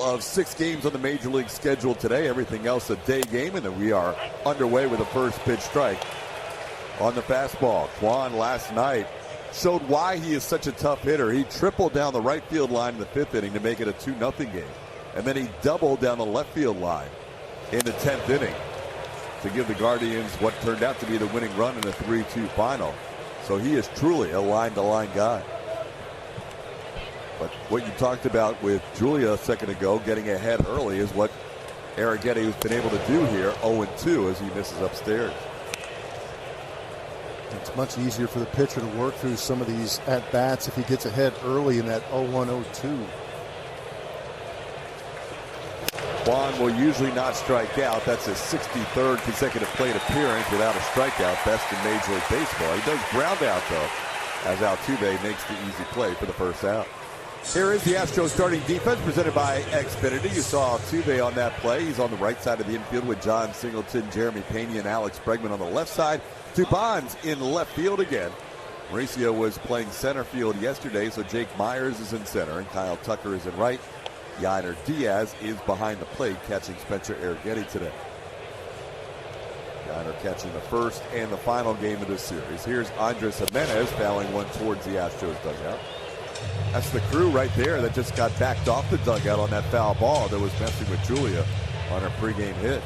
Of 6 games on the Major League schedule today, everything else a day game, and then we are underway with a first pitch strike on the fastball. Kwan last night showed why he is such a tough hitter. He tripled down the right field line in the 5th inning to make it a 2-0 game, and then he doubled down the left field line in the 10th inning to give the Guardians what turned out to be the winning run in a 3-2 final. So he is truly a line-to-line guy. But what you talked about with Julia a second ago, getting ahead early, is what Arrighetti has been able to do here, 0-2, as he misses upstairs. It's much easier for the pitcher to work through some of these at-bats if he gets ahead early in that 0-1-0-2. Kwan will usually not strike out. That's his 63rd consecutive plate appearance without a strikeout, best in Major League Baseball. He does ground out, though, as Altuve makes the easy play for the first out. Here is the Astros starting defense presented by Xfinity. You saw Altuve on that play. He's on the right side of the infield with John Singleton, Jeremy Pena, and Alex Bregman on the left side. Dubon's in left field again. Mauricio was playing center field yesterday, so Jake Myers is in center and Kyle Tucker is in right. Yainer Diaz is behind the plate catching Spencer Arrighetti today. Yainer catching the first and the final game of this series. Here's Andres Jimenez fouling one towards the Astros dugout. That's the crew right there that just got backed off the dugout on that foul ball that was messing with Julia on her pregame hit.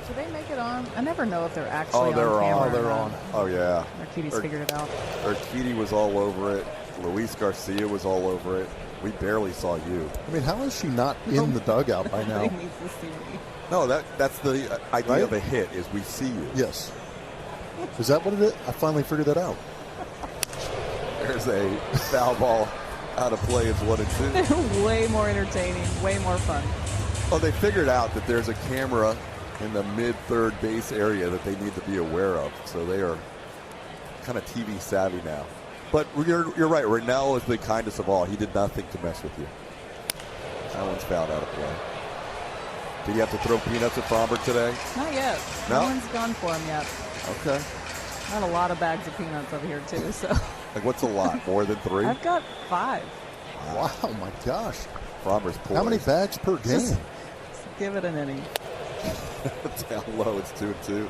Do they make it on? I never know if they're actually on camera. Oh, they're on. Oh, yeah. Urquidy's figured it out. Urquidy was all over it. Luis Garcia was all over it. We barely saw you. I mean, how is she not in the dugout by now? Nobody needs to see me. No, that's the idea of a hit, is we see you. Yes. Is that what it is? I finally figured that out. There's a foul ball out of play. It's 1-2. Way more entertaining, way more fun. Oh, they figured out that there's a camera in the mid-third base area that they need to be aware of. So they are kind of TV savvy now. But you're right. Rinell is the kindest of all. He did nothing to mess with you. That one's fouled out of play. Did you have to throw peanuts at Fromberg today? Not yet. No one's gone for him yet. Okay. Got a lot of bags of peanuts over here, too. So. Like, what's a lot? More than 3? I've got 5. Wow, my gosh. Fromberg's poor. How many bags per game? Just give it an inning. Down low, it's 2-2.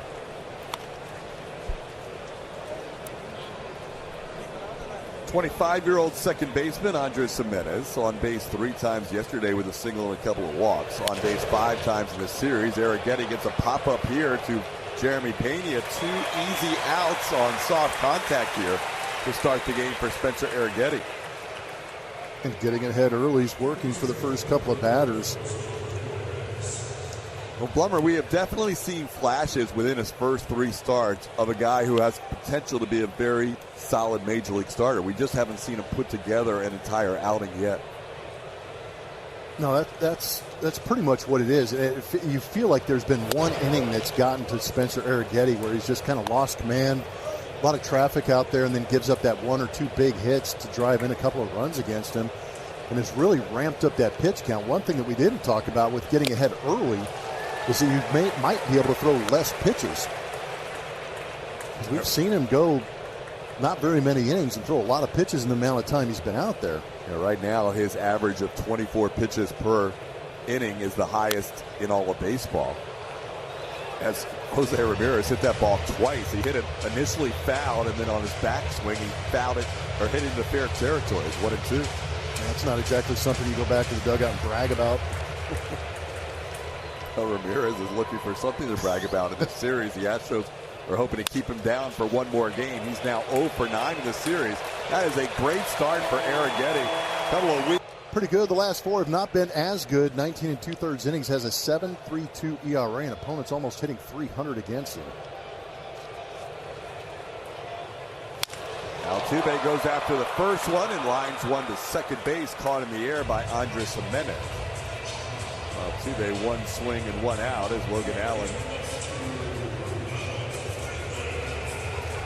'25-year-old second baseman Andres Jimenez on base 3 times yesterday with a single and a couple of walks. On base 5 times in this series. Arrighetti gets a pop-up here to Jeremy Pena. 2 easy outs on soft contact here to start the game for Spencer Arrighetti. And getting ahead early is working for the first couple of batters. Well, Blummer, we have definitely seen flashes within his first 3 starts of a guy who has potential to be a very solid Major League starter. We just haven't seen him put together an entire outing yet. No, that's pretty much what it is. You feel like there's been one inning that's gotten to Spencer Arrighetti where he's just kind of lost command. A lot of traffic out there, and then gives up that 1 or 2 big hits to drive in a couple of runs against him. And it's really ramped up that pitch count. One thing that we didn't talk about with getting ahead early is that you might be able to throw less pitches. We've seen him go not very many innings and throw a lot of pitches in the amount of time he's been out there. Yeah, right now, his average of 24 pitches per inning is the highest in all of baseball. As Jose Ramirez hit that ball twice. He hit it initially fouled, and then on his backswing, he fouled it or hit it into fair territory. It's 1-2. That's not exactly something you go back to the dugout and brag about. Ramirez is looking for something to brag about in this series. The Astros are hoping to keep him down for one more game. He's now 0 for 9 in this series. That is a great start for Arrighetti. Couple of weeks. Pretty good. The last 4 have not been as good. 19 2/3 innings, has a 7.32 ERA, and opponents almost hitting 300 against him. Altuve goes after the first one and lines one to second base, caught in the air by Andres Jimenez. Altuve 1 swing and 1 out as Logan Allen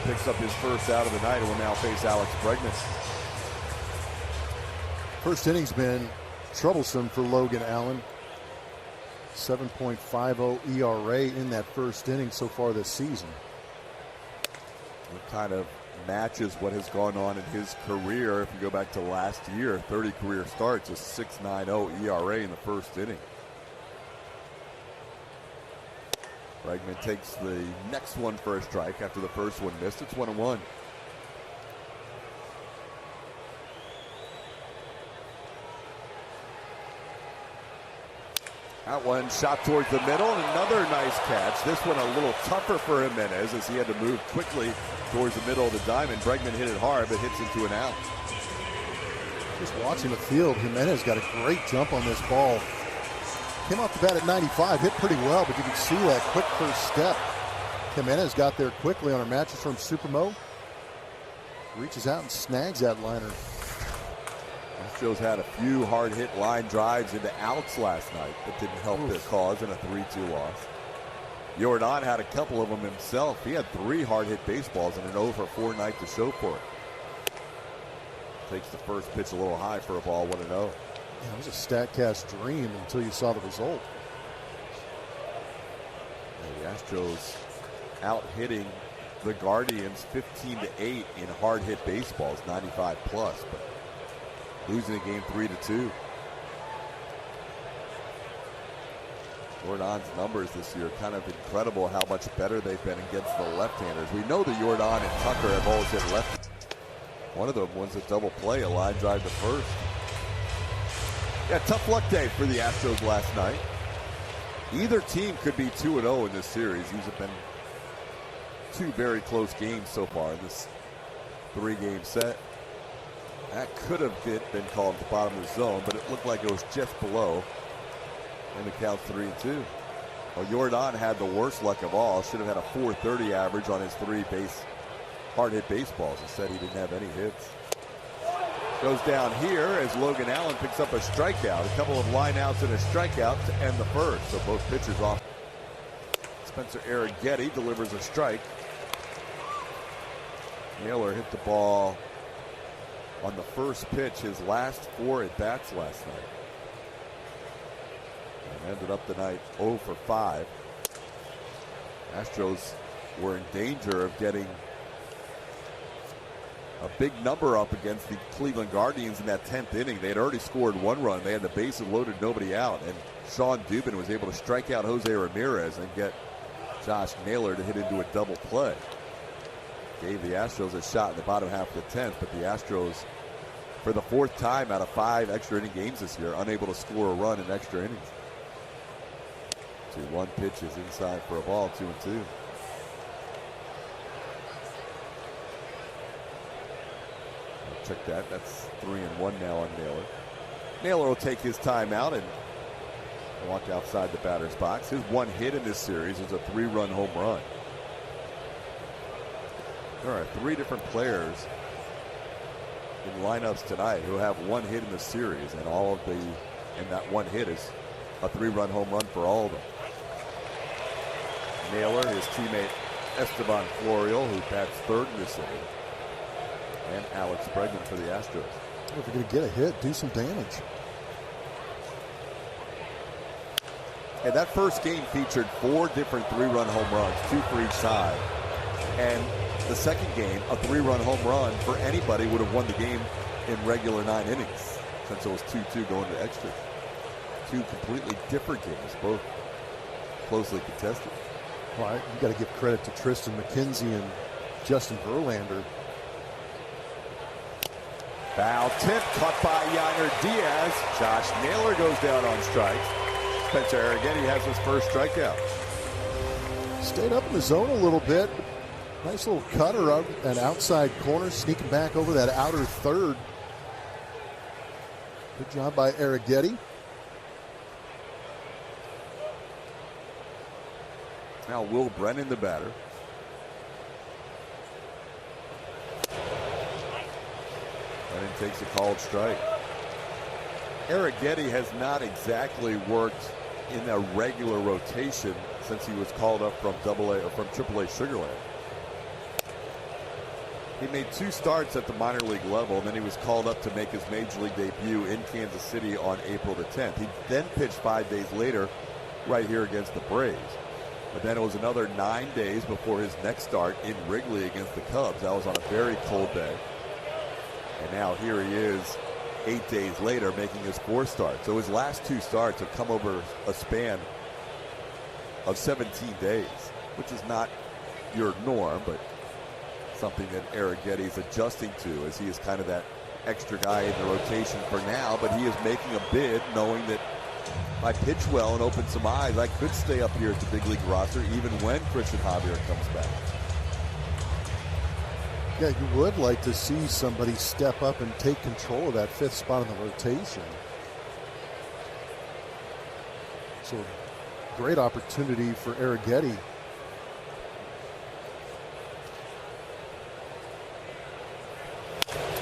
picks up his first out of the night and will now face Alex Bregman. First inning's been troublesome for Logan Allen. 7.50 ERA in that first inning so far this season. What kind of matches what has gone on in his career. If you go back to last year, 30 career starts, a 6.90 ERA in the first inning. Bregman takes the next one for a strike after the first one missed. It's 1-1. That one shot towards the middle, and another nice catch. This one a little tougher for Jimenez as he had to move quickly towards the middle of the diamond. Bregman hit it hard, but hits into an out. Just watching the field, Jimenez got a great jump on this ball. Came off the bat at 95, hit pretty well, but you can see that quick first step. Jimenez got there quickly on our Mattress Firm Supermo. Reaches out and snags that liner. Astros had a few hard-hit line drives into outs last night that didn't help their cause in a 3-2 loss. Jordan had a couple of them himself. He had 3 hard-hit baseballs and an 0-for-4 night to show for it. Takes the first pitch a little high for a ball, 1-0. Yeah, it was a StatCast dream until you saw the result. The Astros out-hitting the Guardians 15-8 in hard-hit baseballs, 95+, but losing the game 3-2. Jordan's numbers this year kind of incredible how much better they've been against the left-handers. We know that Jordan and Tucker have always hit left. One of them was a double play, a line drive to first. Yeah, tough luck day for the Astros last night. Either team could be 2-0 in this series. These have been 2 very close games so far in this 3-game set. That could have been called at the bottom of the zone, but it looked like it was just below. And the count's 3-2. Well, Jordan had the worst luck of all. Should have had a .430 average on his 3 hard-hit baseballs. Instead, he didn't have any hits. Goes down here as Logan Allen picks up a strikeout. A couple of lineouts and a strikeout to end the first. So both pitchers off. Spencer Arrighetti delivers a strike. Naylor hit the ball on the first pitch, his last 4 at-bats last night. And ended up the night 0-for-5. Astros were in danger of getting a big number up against the Cleveland Guardians in that 10th inning. They had already scored 1 run. They had the bases loaded, nobody out. And Sean Dubin was able to strike out Jose Ramirez and get Josh Naylor to hit into a double play. Gave the Astros a shot in the bottom half of the 10th, but the Astros, for the 4th time out of 5 extra inning games this year, unable to score a run in extra innings. 2-1 pitches inside for a ball, 2-2. Check that. That's 3-1 now on Naylor. Naylor will take his time out and walk outside the batter's box. His 1 hit in this series is a 3-run home run. There are 3 different players in lineups tonight who have 1 hit in the series, and that 1 hit is a 3-run home run for all of them. Naylor, his teammate Esteban Florial, who bats 3rd in this inning, and Alex Bregman for the Astros. If you're going to get a hit, do some damage. And that first game featured 4 different 3-run home runs, 2 for each side. And the second game, a 3-run home run for anybody would have won the game in regular 9 innings, since it was 2-2 going to extras. 2 completely different games, both closely contested. Well, you got to give credit to Tristan McKenzie and Justin Verlander. Foul tip caught by Yainer Diaz. Josh Naylor goes down on strikes. Spencer Arrighetti has his first strikeout. Stayed up in the zone a little bit. Nice little cutter up an outside corner, sneaking back over that outer 3rd. Good job by Arrighetti. Now Will Brennan, the batter. Brennan takes a called strike. Arrighetti has not exactly worked in a regular rotation since he was called up from AA or from AAA Sugarland. He made 2 starts at the minor league level, and then he was called up to make his major league debut in Kansas City on April the 10th. He then pitched 5 days later right here against the Braves. But then it was another 9 days before his next start in Wrigley against the Cubs. That was on a very cold day. And now here he is 8 days later making his 4th start. So his last 2 starts have come over a span of 17 days, which is not your norm, but something that Arrighetti's adjusting to, as he is kind of that extra guy in the rotation for now. But he is making a bid knowing that if I pitch well and open some eyes, I could stay up here at the big league roster even when Christian Javier comes back. Yeah, you would like to see somebody step up and take control of that 5th spot in the rotation. So, great opportunity for Arrighetti.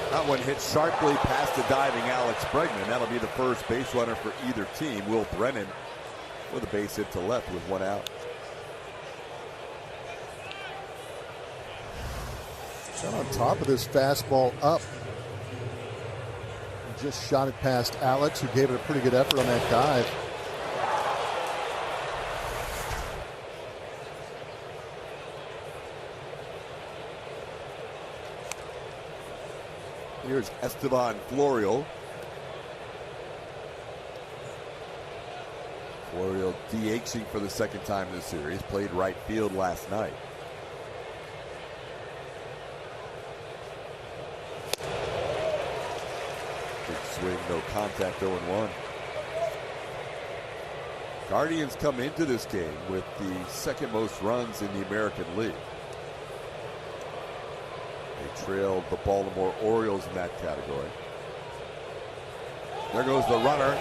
That one hit sharply past the diving Alex Bregman. That'll be the first base runner for either team. Will Brennan with a base hit to left with 1 out. Got on top of this fastball up. Just shot it past Alex, who gave it a pretty good effort on that dive. Here's Esteban Florial. Florial DHing for the 2nd time in the series. Played right field last night. Big swing, no contact, 0-1. Guardians come into this game with the 2nd most runs in the American League. They trailed the Baltimore Orioles in that category. There goes the runner.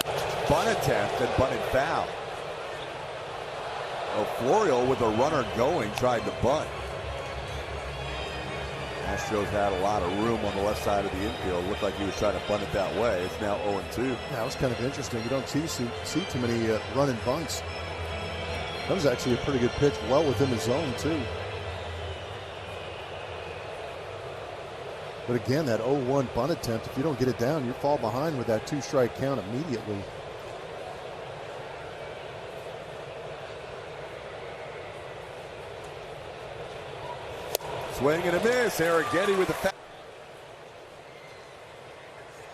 Bunt attempt and bunted foul. Well, Florial with a runner going tried to bunt. Astros had a lot of room on the left side of the infield. Looked like he was trying to bunt it that way. It's now 0-2. That was kind of interesting. You don't see too many running bunts. That was actually a pretty good pitch, well within the zone, too. But again, that 0-1 bunt attempt, if you don't get it down, you fall behind with that 2-strike count immediately. Swing and a miss. Arrighetti with the foul.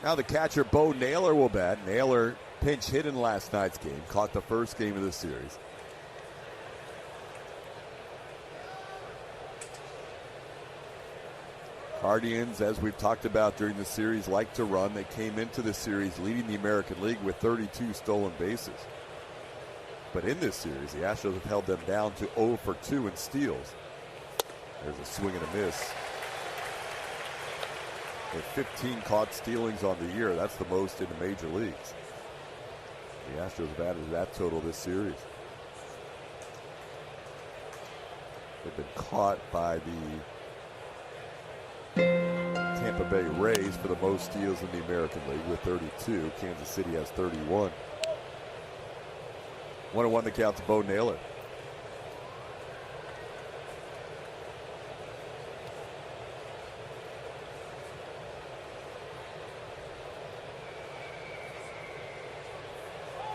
Now the catcher, Bo Naylor, will bat. Naylor pinch hit in last night's game. Caught the first game of the series. Guardians, as we've talked about during the series, like to run. They came into the series leading the American League with 32 stolen bases. But in this series, the Astros have held them down to 0 for 2 in steals. There's a swing and a miss. With 15 caught stealings on the year, that's the most in the major leagues. The Astros have added to that total this series. They've been caught by the Tampa Bay Rays for the most steals in the American League with 32. Kansas City has 31. 1-1 the count to Bo Naylor.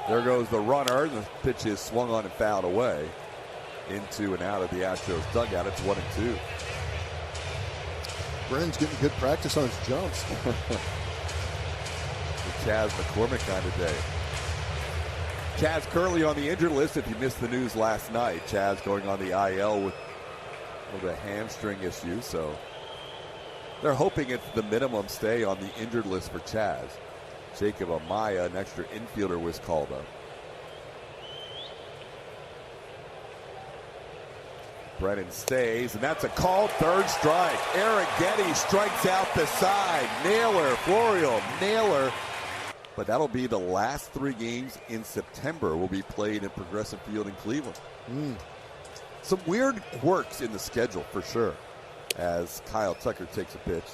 There goes the runner. The pitch is swung on and fouled away into and out of the Astros dugout. It's 1-2. Brennan's getting good practice on his jumps. The Chaz McCormick kind of day. Chaz currently on the injured list. If you missed the news last night, Chaz going on the IL with a hamstring issue. So they're hoping it's the minimum stay on the injured list for Chaz. Jacob Amaya, an extra infielder, was called up. Brennan stays, and that's a called 3rd strike. Arrighetti strikes out the side. Naylor, Florial, Naylor. But that'll be the last 3 games in September will be played in Progressive Field in Cleveland. Some weird quirks in the schedule for sure, as Kyle Tucker takes a pitch.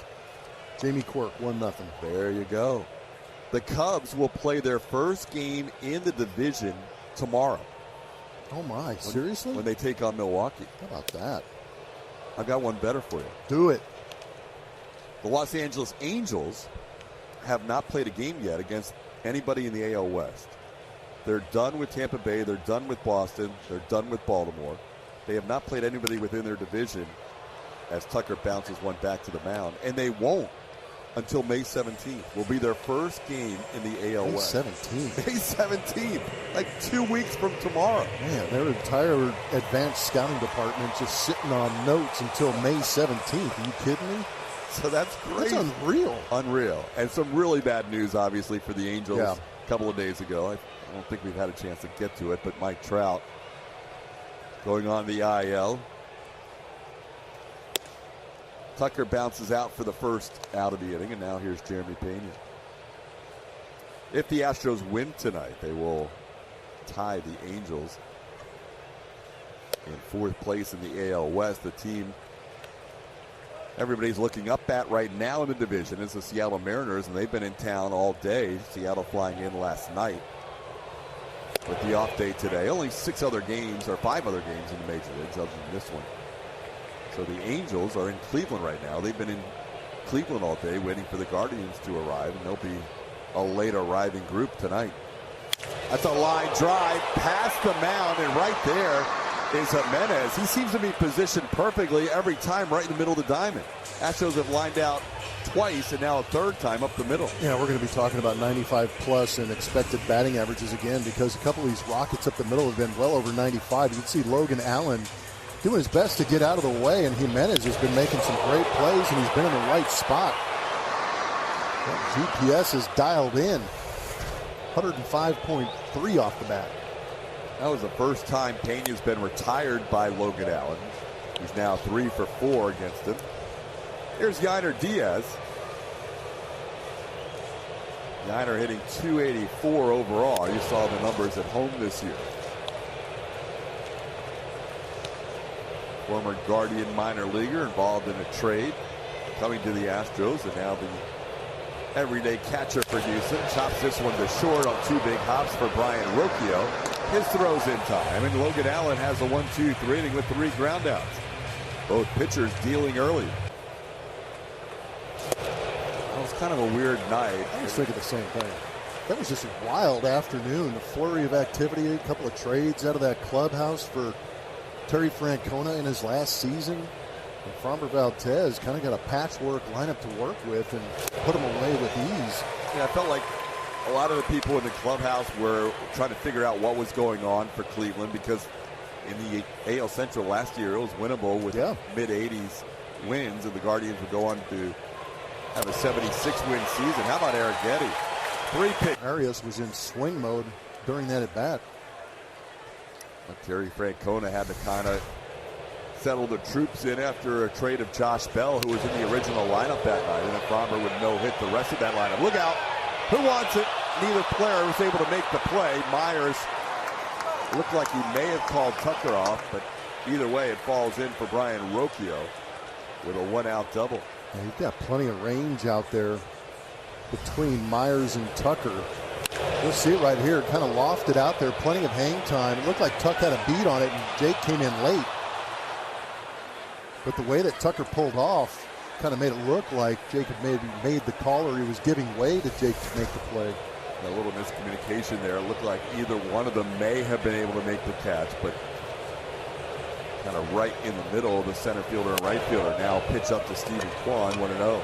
Jamie Quirk, 1-0. There you go. The Cubs will play their first game in the division tomorrow. Oh my, seriously? When they take on Milwaukee. How about that? I've got one better for you. Do it. The Los Angeles Angels have not played a game yet against anybody in the AL West. They're done with Tampa Bay. They're done with Boston. They're done with Baltimore. They have not played anybody within their division as Tucker bounces one back to the mound. And they won't until May 17th. Will be their first game in the AL West. May 17th. May 17th. Like 2 weeks from tomorrow. Man, their entire advanced scouting department just sitting on notes until May 17th. Are you kidding me? So that's great. That's unreal. Unreal. And some really bad news, obviously, for the Angels Yeah. a couple of days ago. I don't think we've had a chance to get to it, but Mike Trout going on the IL. Tucker bounces out for the first out of the inning, and now here's Jeremy Pena. If the Astros win tonight, they will tie the Angels in fourth place in the AL West. The team everybody's looking up at right now in the division is the Seattle Mariners, and they've been in town all day. Seattle flying in last night with the off day today. Only 5 other games in the major leagues other than this one. So the Angels are in Cleveland right now. They've been in Cleveland all day waiting for the Guardians to arrive, and they'll be a late arriving group tonight. That's a line drive past the mound, and right there is Jimenez. He seems to be positioned perfectly every time right in the middle of the diamond. Astros have lined out twice and now a third time up the middle. Yeah, we're going to be talking about 95 plus and expected batting averages again, because a couple of these rockets up the middle have been well over 95. You can see Logan Allen doing his best to get out of the way, and Jimenez has been making some great plays, and he's been in the right spot. That GPS is dialed in. 105.3 off the bat. That was the first time Pena's been retired by Logan Allen. He's now 3 for 4 against him. Here's Yainer Diaz. Yainer hitting 284 overall. You saw the numbers at home this year. Former Guardian minor leaguer involved in a trade, coming to the Astros, and now the everyday catcher for Houston. Chops this one to short on 2 big hops for Brian Rocchio. His throw's in time, and Logan Allen has a 1-2-3 inning with 3 groundouts. Both pitchers dealing early. That was kind of a weird night. I was thinking the same thing. That was just a wild afternoon. A flurry of activity, a couple of trades out of that clubhouse for Terry Francona in his last season. And Framber Valdez kind of got a patchwork lineup to work with and put him away with ease. Yeah, I felt like a lot of the people in the clubhouse were trying to figure out what was going on for Cleveland, because in the AL Central last year it was winnable with mid-80s wins, and the Guardians would go on to have a 76-win season. How about Arrighetti? 3 pitch. Arias was in swing mode during that at-bat. Terry Francona had to kind of settle the troops in after a trade of Josh Bell, who was in the original lineup that night, and then Framber would no-hit the rest of that lineup. Look out! Who wants it? Neither player was able to make the play. Myers looked like he may have called Tucker off, but either way, it falls in for Brian Rocchio with a 1-out double. Yeah, you've got plenty of range out there between Myers and Tucker. You'll see it right here, kind of lofted out there, plenty of hang time. It looked like Tuck had a beat on it, and Jake came in late. But the way that Tucker pulled off kind of made it look like Jake had maybe made the call, or he was giving way to Jake to make the play. A little miscommunication there. It looked like either one of them may have been able to make the catch, but kind of right in the middle of the center fielder and right fielder. Now pitch up to Stephen Kwan, 1-0.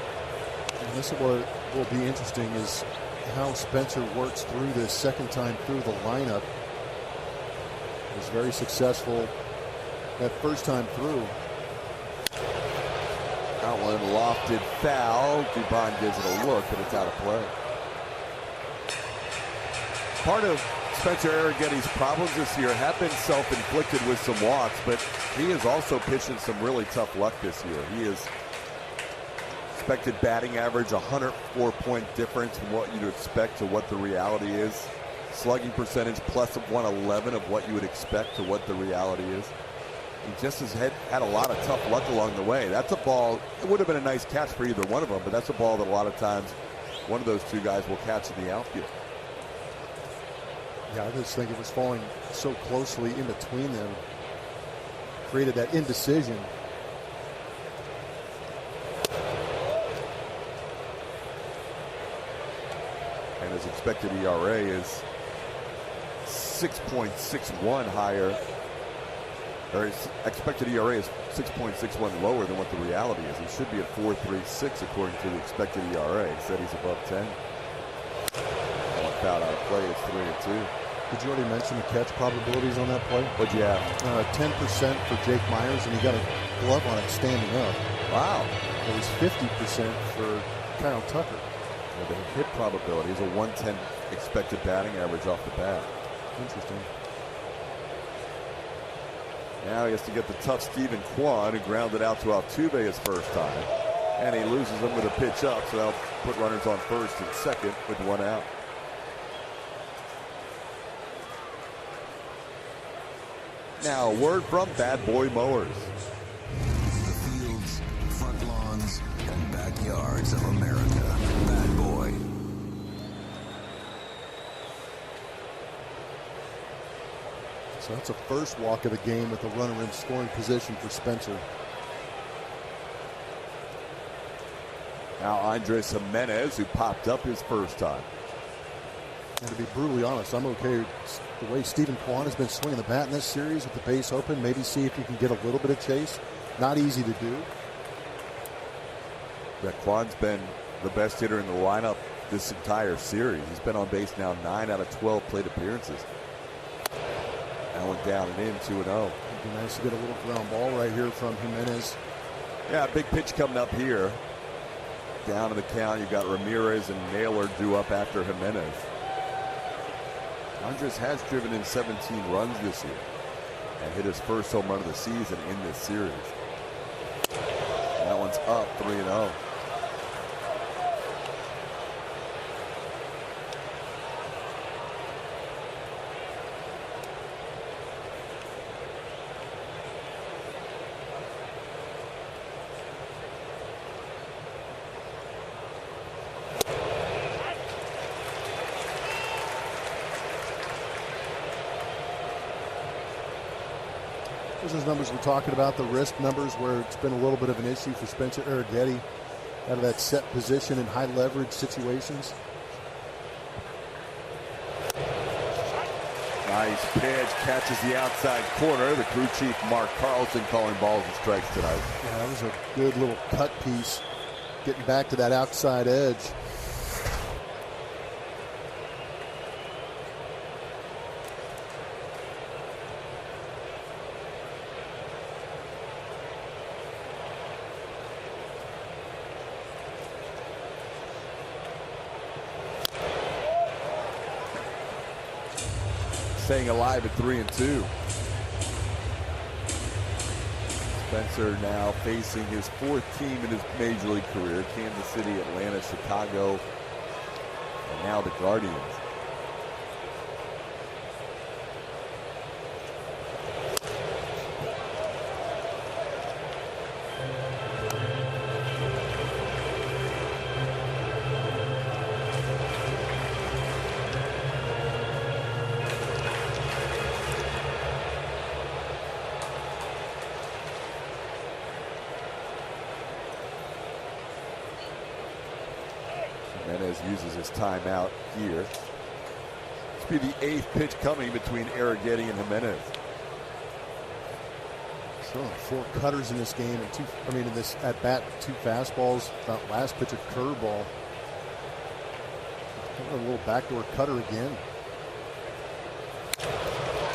And this is what will be interesting, is how Spencer works through this second time through the lineup. He was very successful that first time through. That one lofted foul. Dubon gives it a look, but it's out of play. Part of Spencer Arrighetti's problems this year have been self-inflicted with some walks, but he is also pitching some really tough luck this year. He is expected batting average, 104-point difference from what you'd expect to what the reality is. Slugging percentage plus of 111 of what you would expect to what the reality is. He just has had a lot of tough luck along the way. That's a ball, it would have been a nice catch for either one of them, but that's a ball that a lot of times one of those two guys will catch in the outfield. Yeah, I just think it was falling so closely in between them. Created that indecision. And his expected ERA is 6.61 higher or his expected ERA is 6.61 lower than what the reality is. He should be at 4.36 according to the expected ERA. He said he's above 10. One foul out of play. It's 3-2. Did you already mention the catch probabilities on that play? What'd you have? 10% for Jake Myers, and he got a glove on it standing up. Wow. It was 50% for Kyle Tucker. Well, the hit probability is a 110 expected batting average off the bat. Interesting. Now he has to get the tough Stephen Kwan, who grounded out to Altuve his first time. And he loses him with a pitch up, so they'll put runners on first and second with one out. Now, a word from Bad Boy Mowers. The fields, front lawns, and backyards of America. Bad Boy. So that's a first walk of the game with a runner in scoring position for Spencer. Now Andres Jimenez, who popped up his first time. And to be brutally honest, I'm okay with the way Stephen Kwan has been swinging the bat in this series with the base open. Maybe see if you can get a little bit of chase. Not easy to do. Yeah, Kwan's been the best hitter in the lineup this entire series. He's been on base now 9 out of 12 plate appearances. That one down and in, 2-0. It'd be nice to get a little ground ball right here from Jimenez. Yeah, big pitch coming up here. Down in the count, you've got Ramirez and Naylor due up after Jimenez. Andres has driven in 17 runs this year and hit his first home run of the season in this series. That one's up 3-0. Those numbers we're talking about, the wrist numbers, where it's been a little bit of an issue for Spencer Arrighetti out of that set position in high leverage situations. Nice pitch, catches the outside corner. The crew chief Mark Carlson calling balls and strikes tonight. Yeah, that was a good little cut piece, getting back to that outside edge. Staying alive at 3-2. Spencer now facing his fourth team in his major league career. Kansas City, Atlanta, Chicago, and now the Guardians. Jimenez uses his timeout here. This will be the 8th pitch coming between Arrighetti and Jimenez. So 4 cutters in this game, and in this at bat, 2 fastballs. That last pitch, a curveball. A little backdoor cutter again.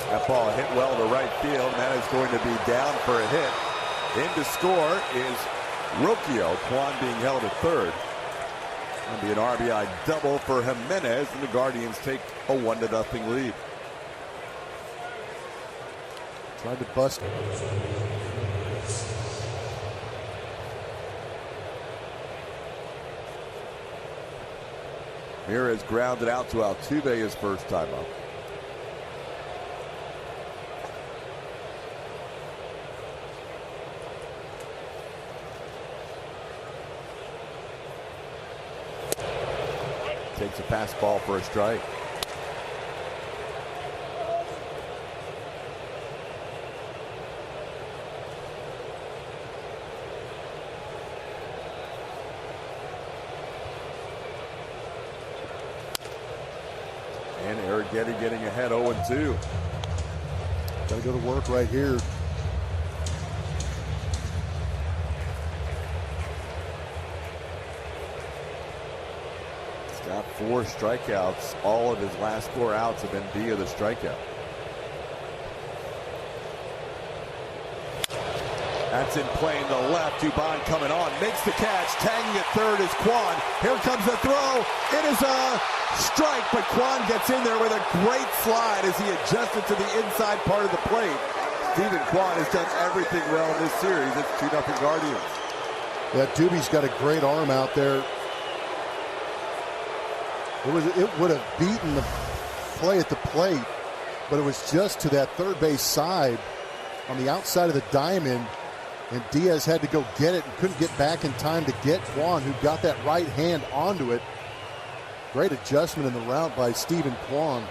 That ball hit well to right field, and that is going to be down for a hit. In to score is Rocchio. Kwan being held at third. It'll be an RBI double for Jimenez, and the Guardians take a 1-0 lead. Tried to bust. Ramirez grounded out to Altuve his first time up. Takes a fastball for a strike. And Arrighetti getting ahead 0-2. Got to go to work right here. Got 4 strikeouts. All of his last 4 outs have been via the strikeout. That's in play in the left. Dubon coming on, makes the catch. Tagging at third is Kwan. Here comes the throw. It is a strike, but Kwan gets in there with a great slide as he adjusted to the inside part of the plate. Stephen Kwan has done everything well in this series. It's 2-0 Guardians. Yeah, Doobie's got a great arm out there. It would have beaten the play at the plate, but it was just to that third base side on the outside of the diamond, and Diaz had to go get it and couldn't get back in time to get Kwan, who got that right hand onto it. Great adjustment in the route by Stephen Kwan.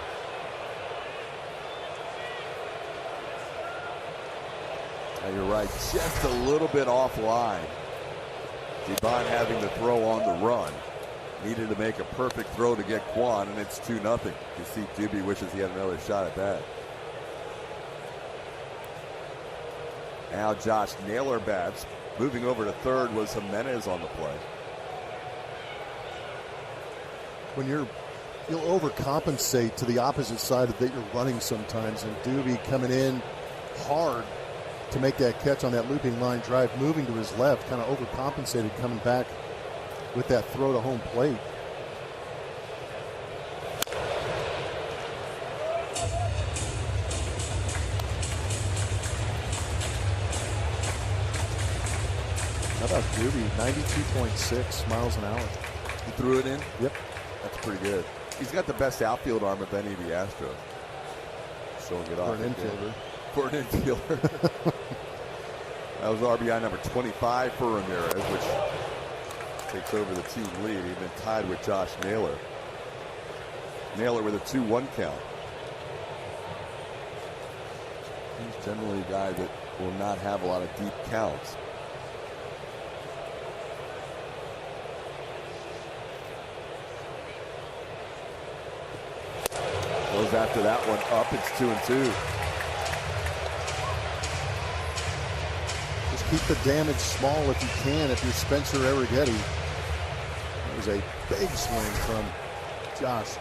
You're right, just a little bit offline. Dubon having to throw on the run. Needed to make a perfect throw to get Kwan, and it's 2-0. You see Doobie wishes he had another shot at that. Now Josh Naylor bats. Moving over to third was Jimenez on the play. When you'll overcompensate to the opposite side that you're running sometimes, and Doobie coming in hard to make that catch on that looping line drive, moving to his left, kind of overcompensated coming back with that throw to home plate. How about Doobie? 92.6 miles an hour. He threw it in? Yep. That's pretty good. He's got the best outfield arm of any of the Astros. Showing it off. For an infielder. For an infielder. That was RBI number 25 for Ramirez, which takes over the team lead. He's been tied with Josh Naylor. Naylor with a 2-1 count. He's generally a guy that will not have a lot of deep counts. Goes after that one up. It's 2-2. Just keep the damage small if you can, if you're Spencer Arrighetti. That was a big swing from Josh.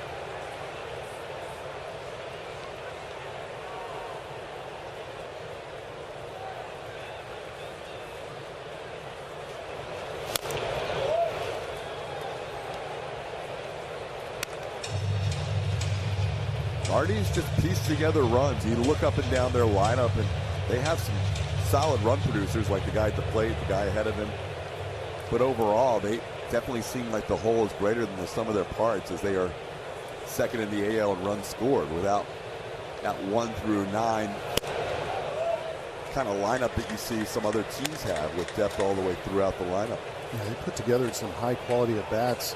Guardians just piece together runs. You look up and down their lineup, and they have some solid run producers like the guy at the plate, the guy ahead of him. But overall, they definitely seem like the whole is greater than the sum of their parts, as they are second in the AL in runs scored without that 1 through 9 kind of lineup that you see some other teams have with depth all the way throughout the lineup. Yeah, they put together some high quality at bats.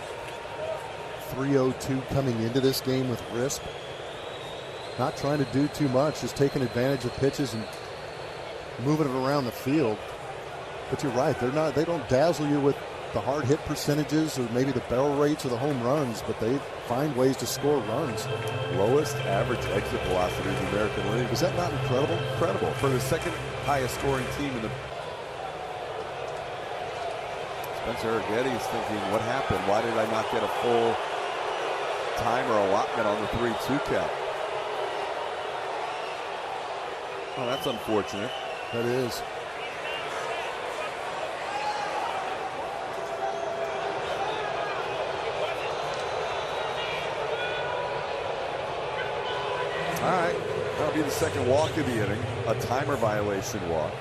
3-0-2 coming into this game with Risp. Not trying to do too much, just taking advantage of pitches and moving it around the field. But you're right, they don't dazzle you with the hard hit percentages or maybe the barrel rates or the home runs, but they find ways to score runs. Lowest average exit velocity in the American League. Is that not incredible? Incredible. For the second highest scoring team in the... Spencer Arrighetti is thinking, what happened? Why did I not get a full timer allotment on the 3-2 count? Oh, that's unfortunate. That is. All right, that'll be the second walk of the inning, a timer violation walk.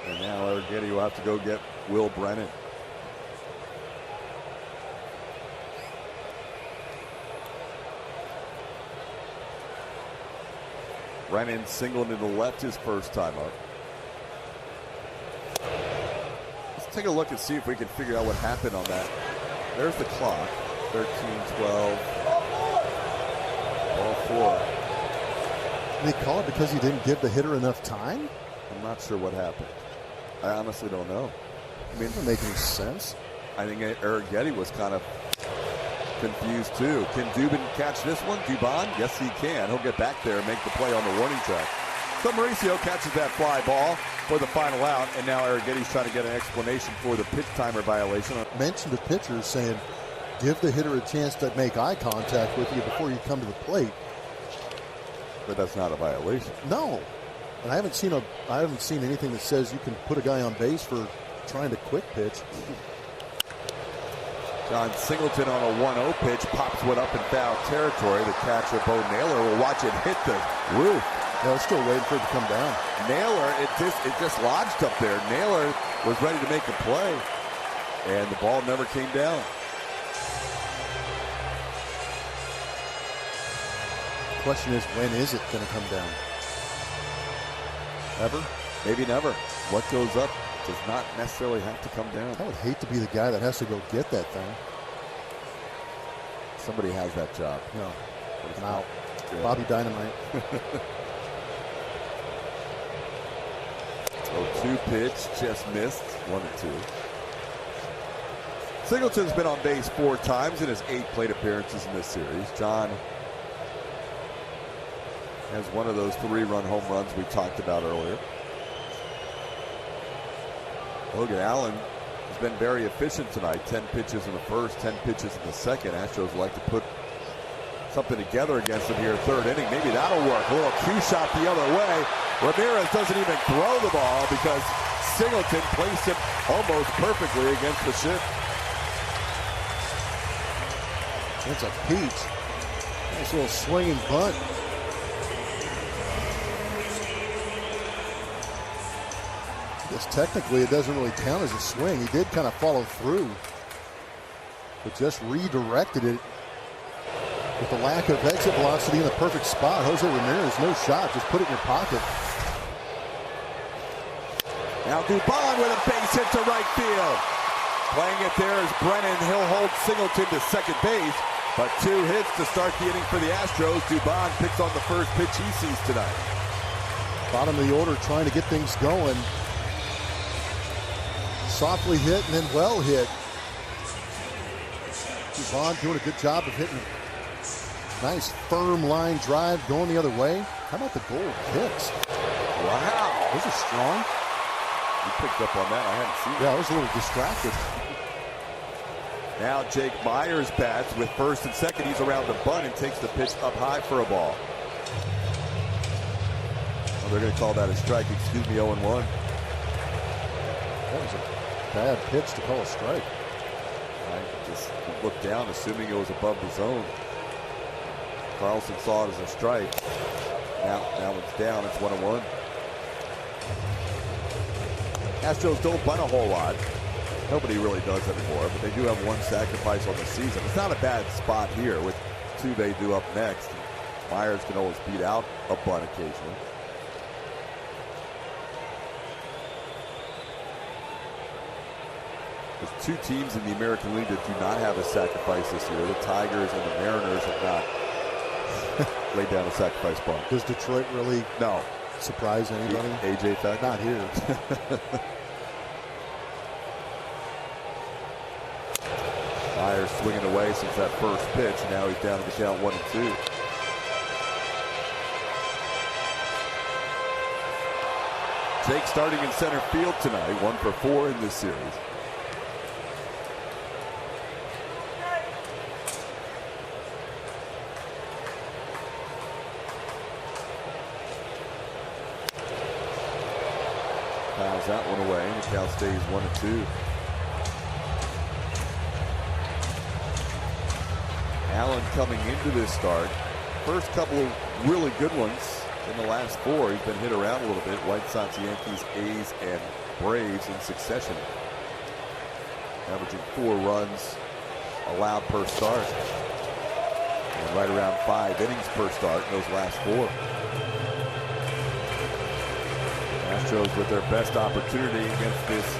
And now Arrighetti will have to go get Will Brennan. Brennan singled to the left his first time up. Let's take a look and see if we can figure out what happened on that. There's the clock. 13, 12, all 4. Did they call it because he didn't give the hitter enough time? I'm not sure what happened. I honestly don't know. I mean, it doesn't make any sense. I think Arrighetti was kind of confused too. Can Dubon catch this one? Dubon? Yes, he can. He'll get back there and make the play on the warning track. So Mauricio catches that fly ball for the final out, and now Arrighetti's trying to get an explanation for the pitch timer violation. Mentioned the pitcher saying, give the hitter a chance to make eye contact with you before you come to the plate. But that's not a violation. No. And I haven't seen anything that says you can put a guy on base for trying to quick pitch. John Singleton on a 1-0 pitch pops one up in foul territory. The catcher, Bo Naylor, will watch it hit the roof. Yeah, still waiting for it to come down. Naylor, it just lodged up there. Naylor was ready to make a play, and the ball never came down. The question is, when is it going to come down? Ever? Maybe never. What goes up does not necessarily have to come down. I would hate to be the guy that has to go get that thing. Somebody has that job. No. It's Wow. not. Bobby Dynamite. 0-2 pitch, just missed. 1-2. Singleton's been on base 4 times in his 8 plate appearances in this series. John has one of those 3-run home runs we talked about earlier. Logan Allen has been very efficient tonight. 10 pitches in the first, 10 pitches in the second. Astros like to put something together against him here, 3rd inning. Maybe that'll work. A little cue shot the other way. Ramirez doesn't even throw the ball because Singleton placed it almost perfectly against the shin. It's a peach. Nice little swinging bunt. Yes, technically it doesn't really count as a swing. He did kind of follow through, but just redirected it with the lack of exit velocity in the perfect spot. Jose Ramirez, no shot, just put it in your pocket. Now Dubon with a base hit to right field. Playing it there is Brennan. He'll hold Singleton to second base, but 2 hits to start the inning for the Astros. Dubon picks on the first pitch he sees tonight. Bottom of the order, trying to get things going. Softly hit and then well hit. Dubon doing a good job of hitting. Nice firm line drive going the other way. How about the gold kicks? Wow. Those are strong. You picked up on that. I hadn't seen that. Yeah, I was a little distracted. Now Jake Myers bats with first and second. He's around the bunt and takes the pitch up high for a ball. Well, they're going to call that a strike. Excuse me, 0-1. That was a bad pitch to call a strike. I just looked down, assuming it was above the zone. Carlson saw it as a strike. Now it's down. It's 1-1. Astros don't bunt a whole lot. Nobody really does anymore, but they do have 1 sacrifice on the season. It's not a bad spot here with 2 they do up next. Myers can always beat out a bunt occasionally. There's 2 teams in the American League that do not have a sacrifice this year. The Tigers and the Mariners have not laid down a sacrifice bunt. Does Detroit really No. surprise anybody? AJ Thacker? Not here. Myers swinging away since that first pitch. Now he's down to the count 1-2. Jake starting in center field tonight, 1 for 4 in this series. Fouls that one away, and the count stays 1-2. Allen coming into this start. First couple of really good ones in the last 4. He's been hit around a little bit. White Sox, Yankees, A's, and Braves in succession. Averaging 4 runs allowed per start. And right around 5 innings per start in those last 4. Astros with their best opportunity against this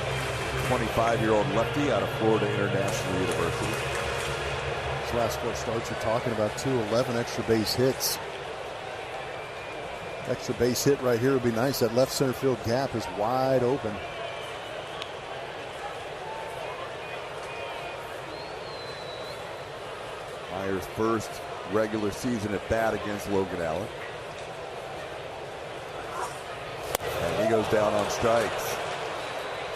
25-year-old lefty out of Florida International University. These last 4 starts you're talking about, 11 extra base hits. Extra base hit right here would be nice. That left center field gap is wide open. Myers' first regular season at bat against Logan Allen. goes down on strikes.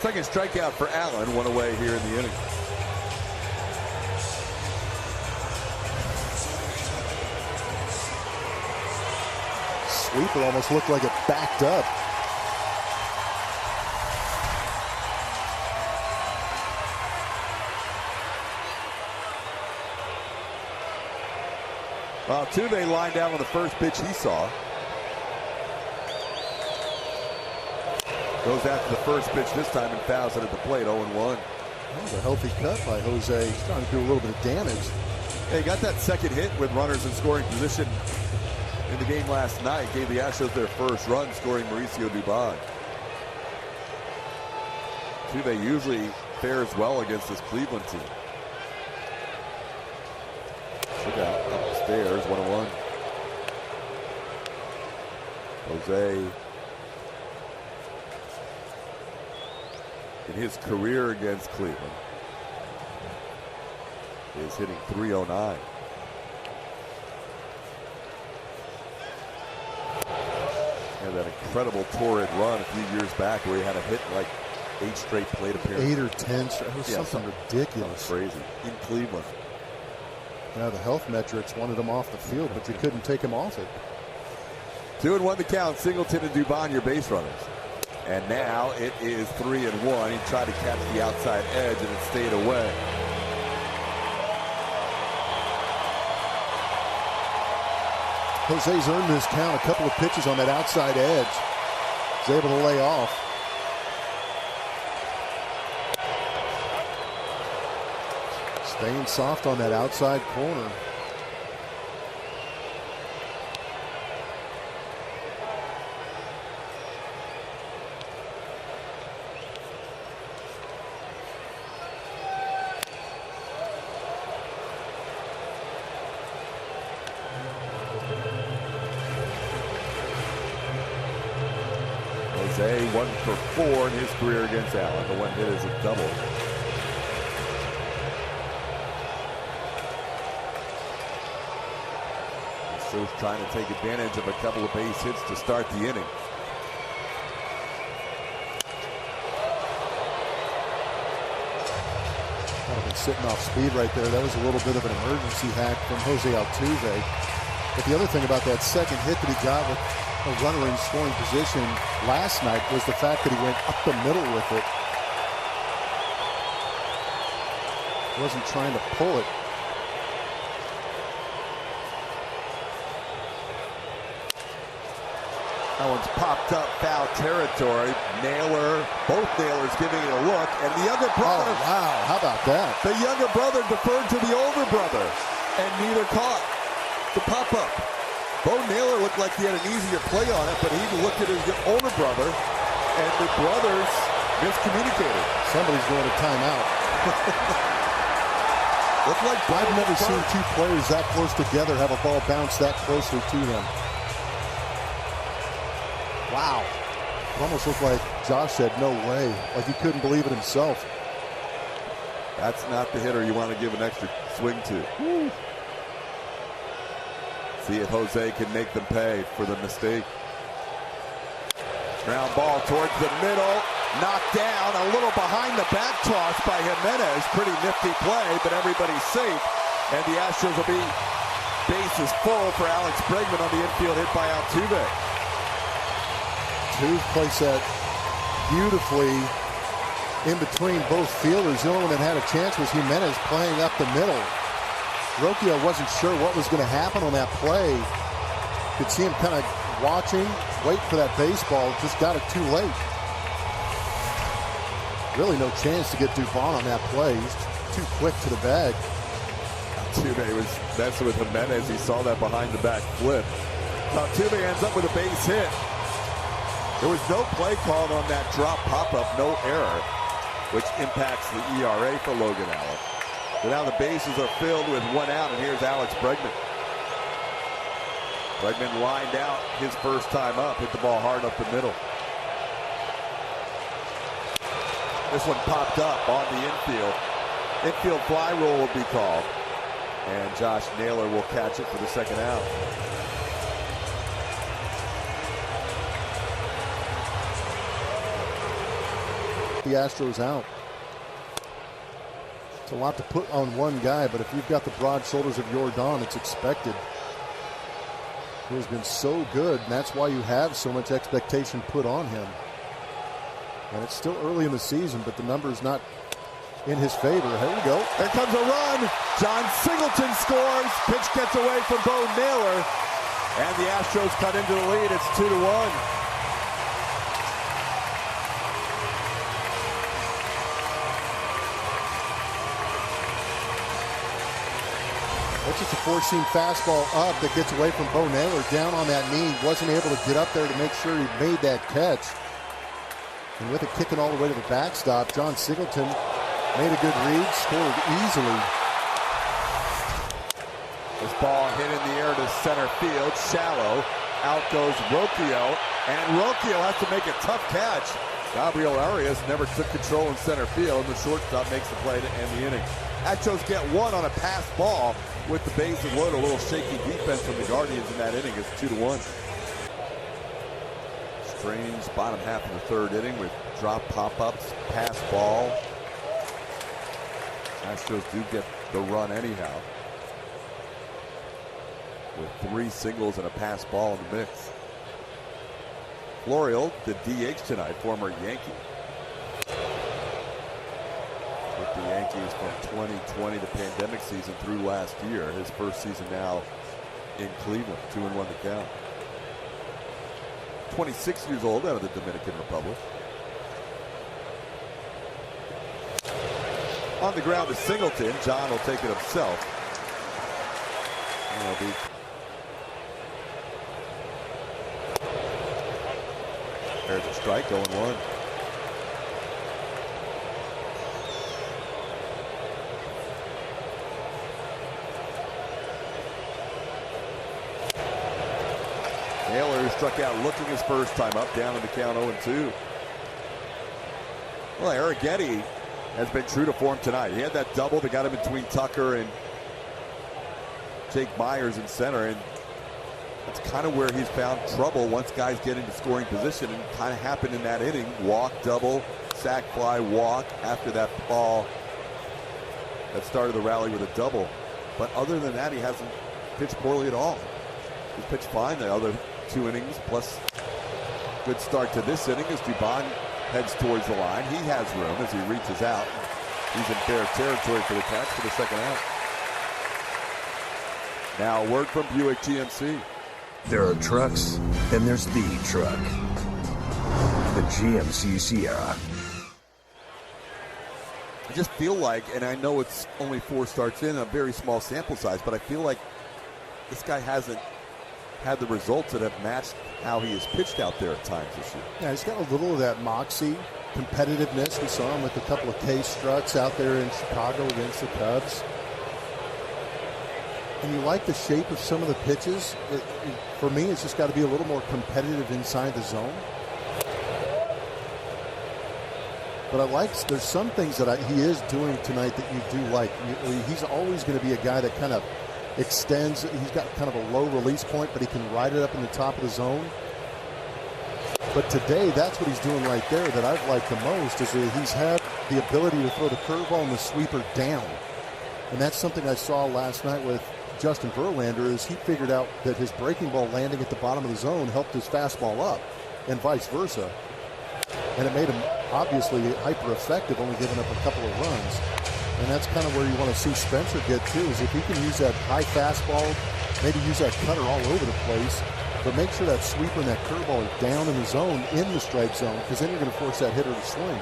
Second strikeout for Allen, one away here in the inning. Sweeper almost looked like it backed up. Altuve lined down on the first pitch he saw. Goes after the first pitch this time and fouls it at the plate, 0-1. That was a healthy cut by Jose. He's trying to do a little bit of damage. Hey, got that second hit with runners in scoring position in the game last night. Gave the Astros their first run, scoring Mauricio Dubon. Altuve usually fares well against this Cleveland team. Look out, upstairs, 1-1. Jose, in his career against Cleveland, is hitting .309. Had that incredible torrid run a few years back where he had a hit in like 8 straight plate appearances. 8 or 10 straight. It was something ridiculous. Crazy. In Cleveland. Now the health metrics wanted him off the field, but you couldn't take him off it. 2-1 the count. Singleton and Dubon, your base runners. And now it is 3-1. He tried to catch the outside edge and it stayed away. Jose's earned this count. A couple of pitches on that outside edge. He's able to lay off. Staying soft on that outside corner. Jose 1 for 4 in his career against Allen. The one hit is a double. Astros trying to take advantage of a couple of base hits to start the inning. Kind of been sitting off speed right there. That was a little bit of an emergency hack from Jose Altuve. But the other thing about that second hit that he got with a runner in scoring position last night was the fact that he went up the middle with it. Wasn't trying to pull it. That one's popped up, foul territory. Naylor, both Naylors giving it a look, and the younger brother. Oh, wow, how about that? The younger brother deferred to the older brother, and neither caught the pop-up. Bo Naylor looked like he had an easier play on it, but he looked at his older brother, and the brothers miscommunicated. Somebody's going to timeout. Looked like I've never seen two players that close together have a ball bounce that closely to them. Wow. It almost looked like Josh said, no way. Like he couldn't believe it himself. That's not the hitter you want to give an extra swing to. Woo. See if Jose can make them pay for the mistake. Ground ball towards the middle. Knocked down. A little behind the back toss by Jimenez. Pretty nifty play, but everybody's safe. And the Astros will be bases full for Alex Bregman on the infield hit by Altuve. Altuve placed that beautifully in between both fielders. The only one that had a chance was Jimenez playing up the middle. Rocchio wasn't sure what was going to happen on that play. Could see him kind of watching, wait for that baseball. Just got it too late. Really no chance to get Dubon on that play. He's too quick to the bag. Altuve was messing with Jimenez. He saw that behind the back flip. Altuve ends up with a base hit. There was no play called on that drop pop-up, no error, which impacts the ERA for Logan Allen. So now the bases are filled with 1 out, and here's Alex Bregman. Bregman lined out his first time up, hit the ball hard up the middle. This one popped up on the infield. Infield fly rule will be called, and Josh Naylor will catch it for the second out. the Astros out. It's a lot to put on one guy, but if you've got the broad shoulders of Yordan, it's expected. He has been so good, and that's why you have so much expectation put on him. And it's still early in the season, but the number is not in his favor. Here we go. There comes a run. John Singleton scores. Pitch gets away from Bo Naylor. And the Astros cut into the lead. It's 2-1. That's just a four-seam fastball up that gets away from Bo Naylor. Down on that knee. Wasn't able to get up there to make sure he made that catch. And with it kicking all the way to the backstop, John Singleton made a good read, scored easily. This ball hit in the air to center field, shallow. Out goes Rocchio, and Rocchio has to make a tough catch. Gabriel Arias never took control in center field, and the shortstop makes the play to end the inning. Astros get one on a pass ball with the bases loaded. A little shaky defense from the Guardians in that inning. It's 2-1. Strange bottom half of the third inning with drop pop-ups, pass ball. Astros do get the run anyhow, with 3 singles and a pass ball in the mix. Florial, the DH tonight, former Yankee. With the Yankees from 2020, the pandemic season, through last year. His first season now in Cleveland, 2-1 to count. 26 years old, out of the Dominican Republic. On the ground is Singleton. John will take it himself. MLB. There's a strike, 0-1. Naylor, who struck out looking his first time up, down in the count 0-2. Well, Arrighetti has been true to form tonight. He had that double that got him between Tucker and Jake Myers in center, and that's kind of where he's found trouble once guys get into scoring position, and kind of happened in that inning. Walk, double, sac fly, walk after that ball that started the rally with a double. But other than that, he hasn't pitched poorly at all. He's pitched fine the other 2 innings, plus good start to this inning as Dubon heads towards the line. He has room as he reaches out. He's in fair territory for the catch for the second out. Now a word from Buick GMC. There are trucks, and there's the truck. The GMC Sierra. I just feel like, and I know it's only 4 starts in, a very small sample size, but I feel like this guy hasn't had the results that have matched how he has pitched out there at times this year. Yeah, he's got a little of that moxie, competitiveness. We saw him with a couple of K struts out there in Chicago against the Cubs. And you like the shape of some of the pitches. For me, it's just got to be a little more competitive inside the zone. But I like, there's some things that he is doing tonight that you do like. He's always going to be a guy that kind of extends. He's got kind of a low release point, but he can ride it up in the top of the zone. But today, that's what he's doing right there that I've liked the most, is that he's had the ability to throw the curveball and the sweeper down. And that's something I saw last night with Justin Verlander, is he figured out that his breaking ball landing at the bottom of the zone helped his fastball up, and vice versa. And it made him obviously hyper effective, only giving up a couple of runs. And that's kind of where you want to see Spencer get to, is if he can use that high fastball, maybe use that cutter all over the place, but make sure that sweeper and that curveball are down in the zone, in the strike zone, because then you're going to force that hitter to swing.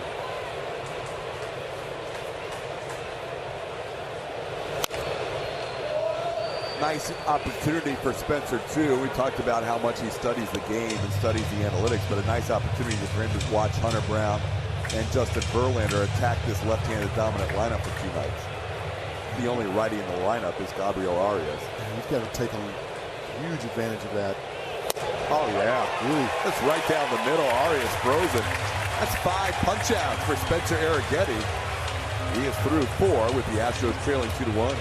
Nice opportunity for Spencer, too. We talked about how much he studies the game and studies the analytics, but a nice opportunity for him to watch Hunter Brown and Justin Verlander attack this left-handed dominant lineup for 2 nights. The only righty in the lineup is Gabriel Arias. And you've got to take a huge advantage of that. Oh, yeah. Ooh. That's right down the middle. Arias frozen. That's 5 punch-outs for Spencer Arrighetti. He is through 4 with the Astros trailing 2-1.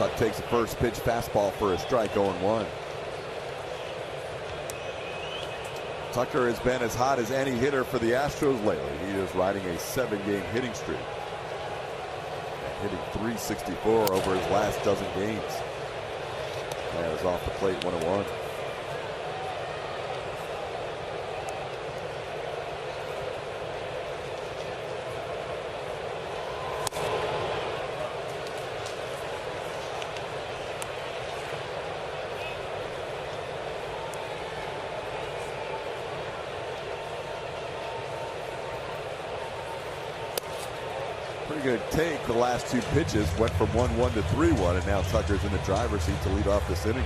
Tuck takes the first pitch fastball for a strike, 0-1. Tucker has been as hot as any hitter for the Astros lately. He is riding a 7-game hitting streak. Hitting .364 over his last dozen games. That is off the plate, 1-1. Pretty good take. The last two pitches went from 1-1 to 3-1, and now Tucker's in the driver's seat to lead off this inning.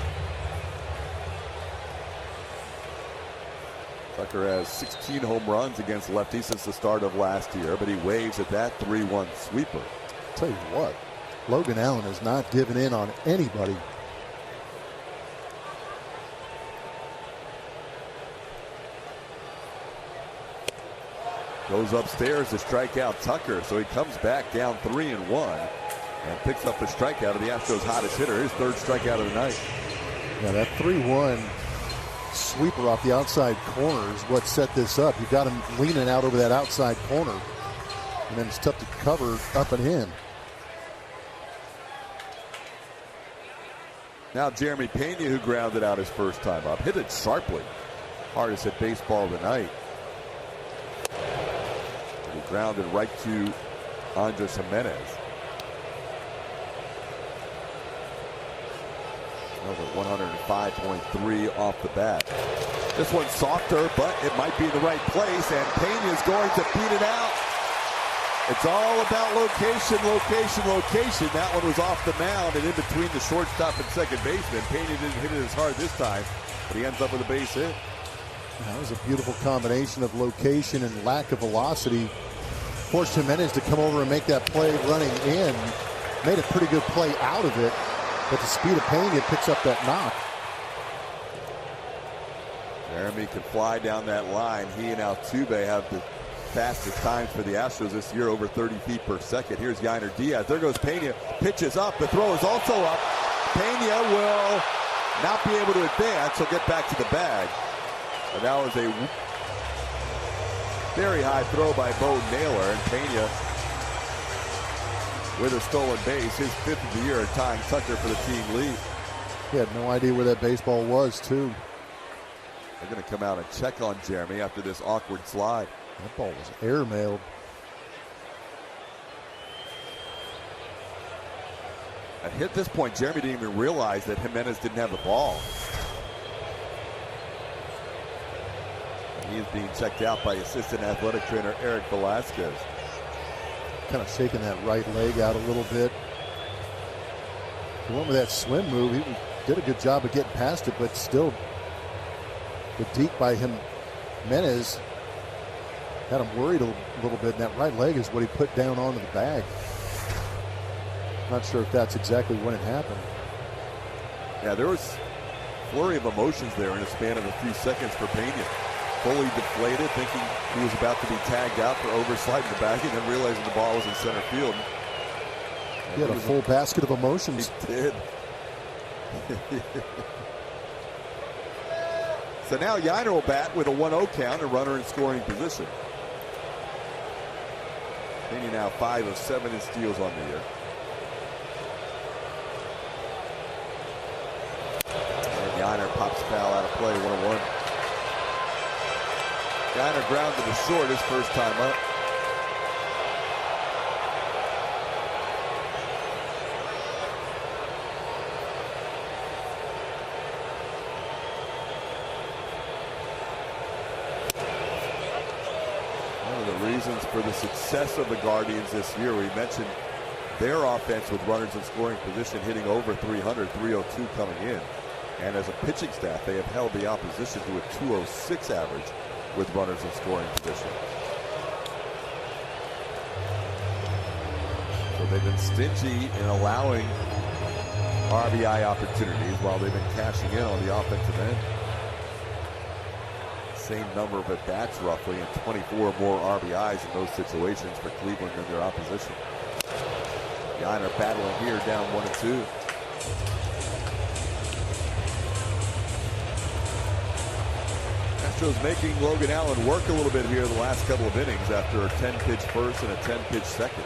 Tucker has 16 home runs against lefties since the start of last year, but he waves at that 3-1 sweeper. I'll tell you what, Logan Allen has not given in on anybody. Goes upstairs to strike out Tucker, so he comes back down 3-1 and picks up the strikeout of the Astros' hottest hitter, his third strikeout of the night. Yeah, that 3-1 sweeper off the outside corner is what set this up. You got him leaning out over that outside corner, and then it's tough to cover up and in. Now Jeremy Pena, who grounded out his first time up, hit it sharply. Hardest hit baseball of the night. Grounded right to Andres Jimenez. Over 105.3 off the bat. This one's softer, but it might be in the right place, and Pena's going to beat it out. It's all about location, location, location. That one was off the mound and in between the shortstop and second baseman. Pena didn't hit it as hard this time, but he ends up with a base hit. That was a beautiful combination of location and lack of velocity. Forced Jimenez to come over and make that play running in. Made a pretty good play out of it, but the speed of Pena picks up that knock. Jeremy can fly down that line. He and Altuve have the fastest times for the Astros this year, over 30 feet per second. Here's Yainer Diaz. There goes Pena. Pitches up. The throw is also up. Pena will not be able to advance. He'll get back to the bag. And that was a very high throw by Bo Naylor, and Pena with a stolen base, his 5th of the year, tying Tucker for the team lead. He had no idea where that baseball was, too. They're going to come out and check on Jeremy after this awkward slide. That ball was airmailed. At this point, Jeremy didn't even realize that Jimenez didn't have the ball. He is being checked out by assistant athletic trainer Eric Velasquez. Kind of shaking that right leg out a little bit. He went with that swim move. He did a good job of getting past it, but still the deke by Jimenez had him worried a little bit, and that right leg is what he put down onto the bag. Not sure if that's exactly when it happened. Yeah, there was a flurry of emotions there in a span of a few seconds for Pena. Fully deflated, thinking he was about to be tagged out for oversliding the bag, and then realizing the ball was in center field. He had a full basket of emotions. He did. So now Yainer will bat with a 1-0 count, a runner in scoring position. Pena now 5 of 7 in steals on the year. And Yainer pops foul out of play, 1-1. Yainer grounded to short his first time up. One of the reasons for the success of the Guardians this year, we mentioned their offense with runners in scoring position hitting over 300, 302 coming in. And as a pitching staff, they have held the opposition to a 206 average with runners in scoring position. So they've been stingy in allowing RBI opportunities while they've been cashing in on the offensive end. Same number of at-bats roughly, and 24 more RBIs in those situations for Cleveland and their opposition. Yainer battling here, down 1-2. Astros making Logan Allen work a little bit here the last couple of innings after a 10-pitch first and a 10-pitch second.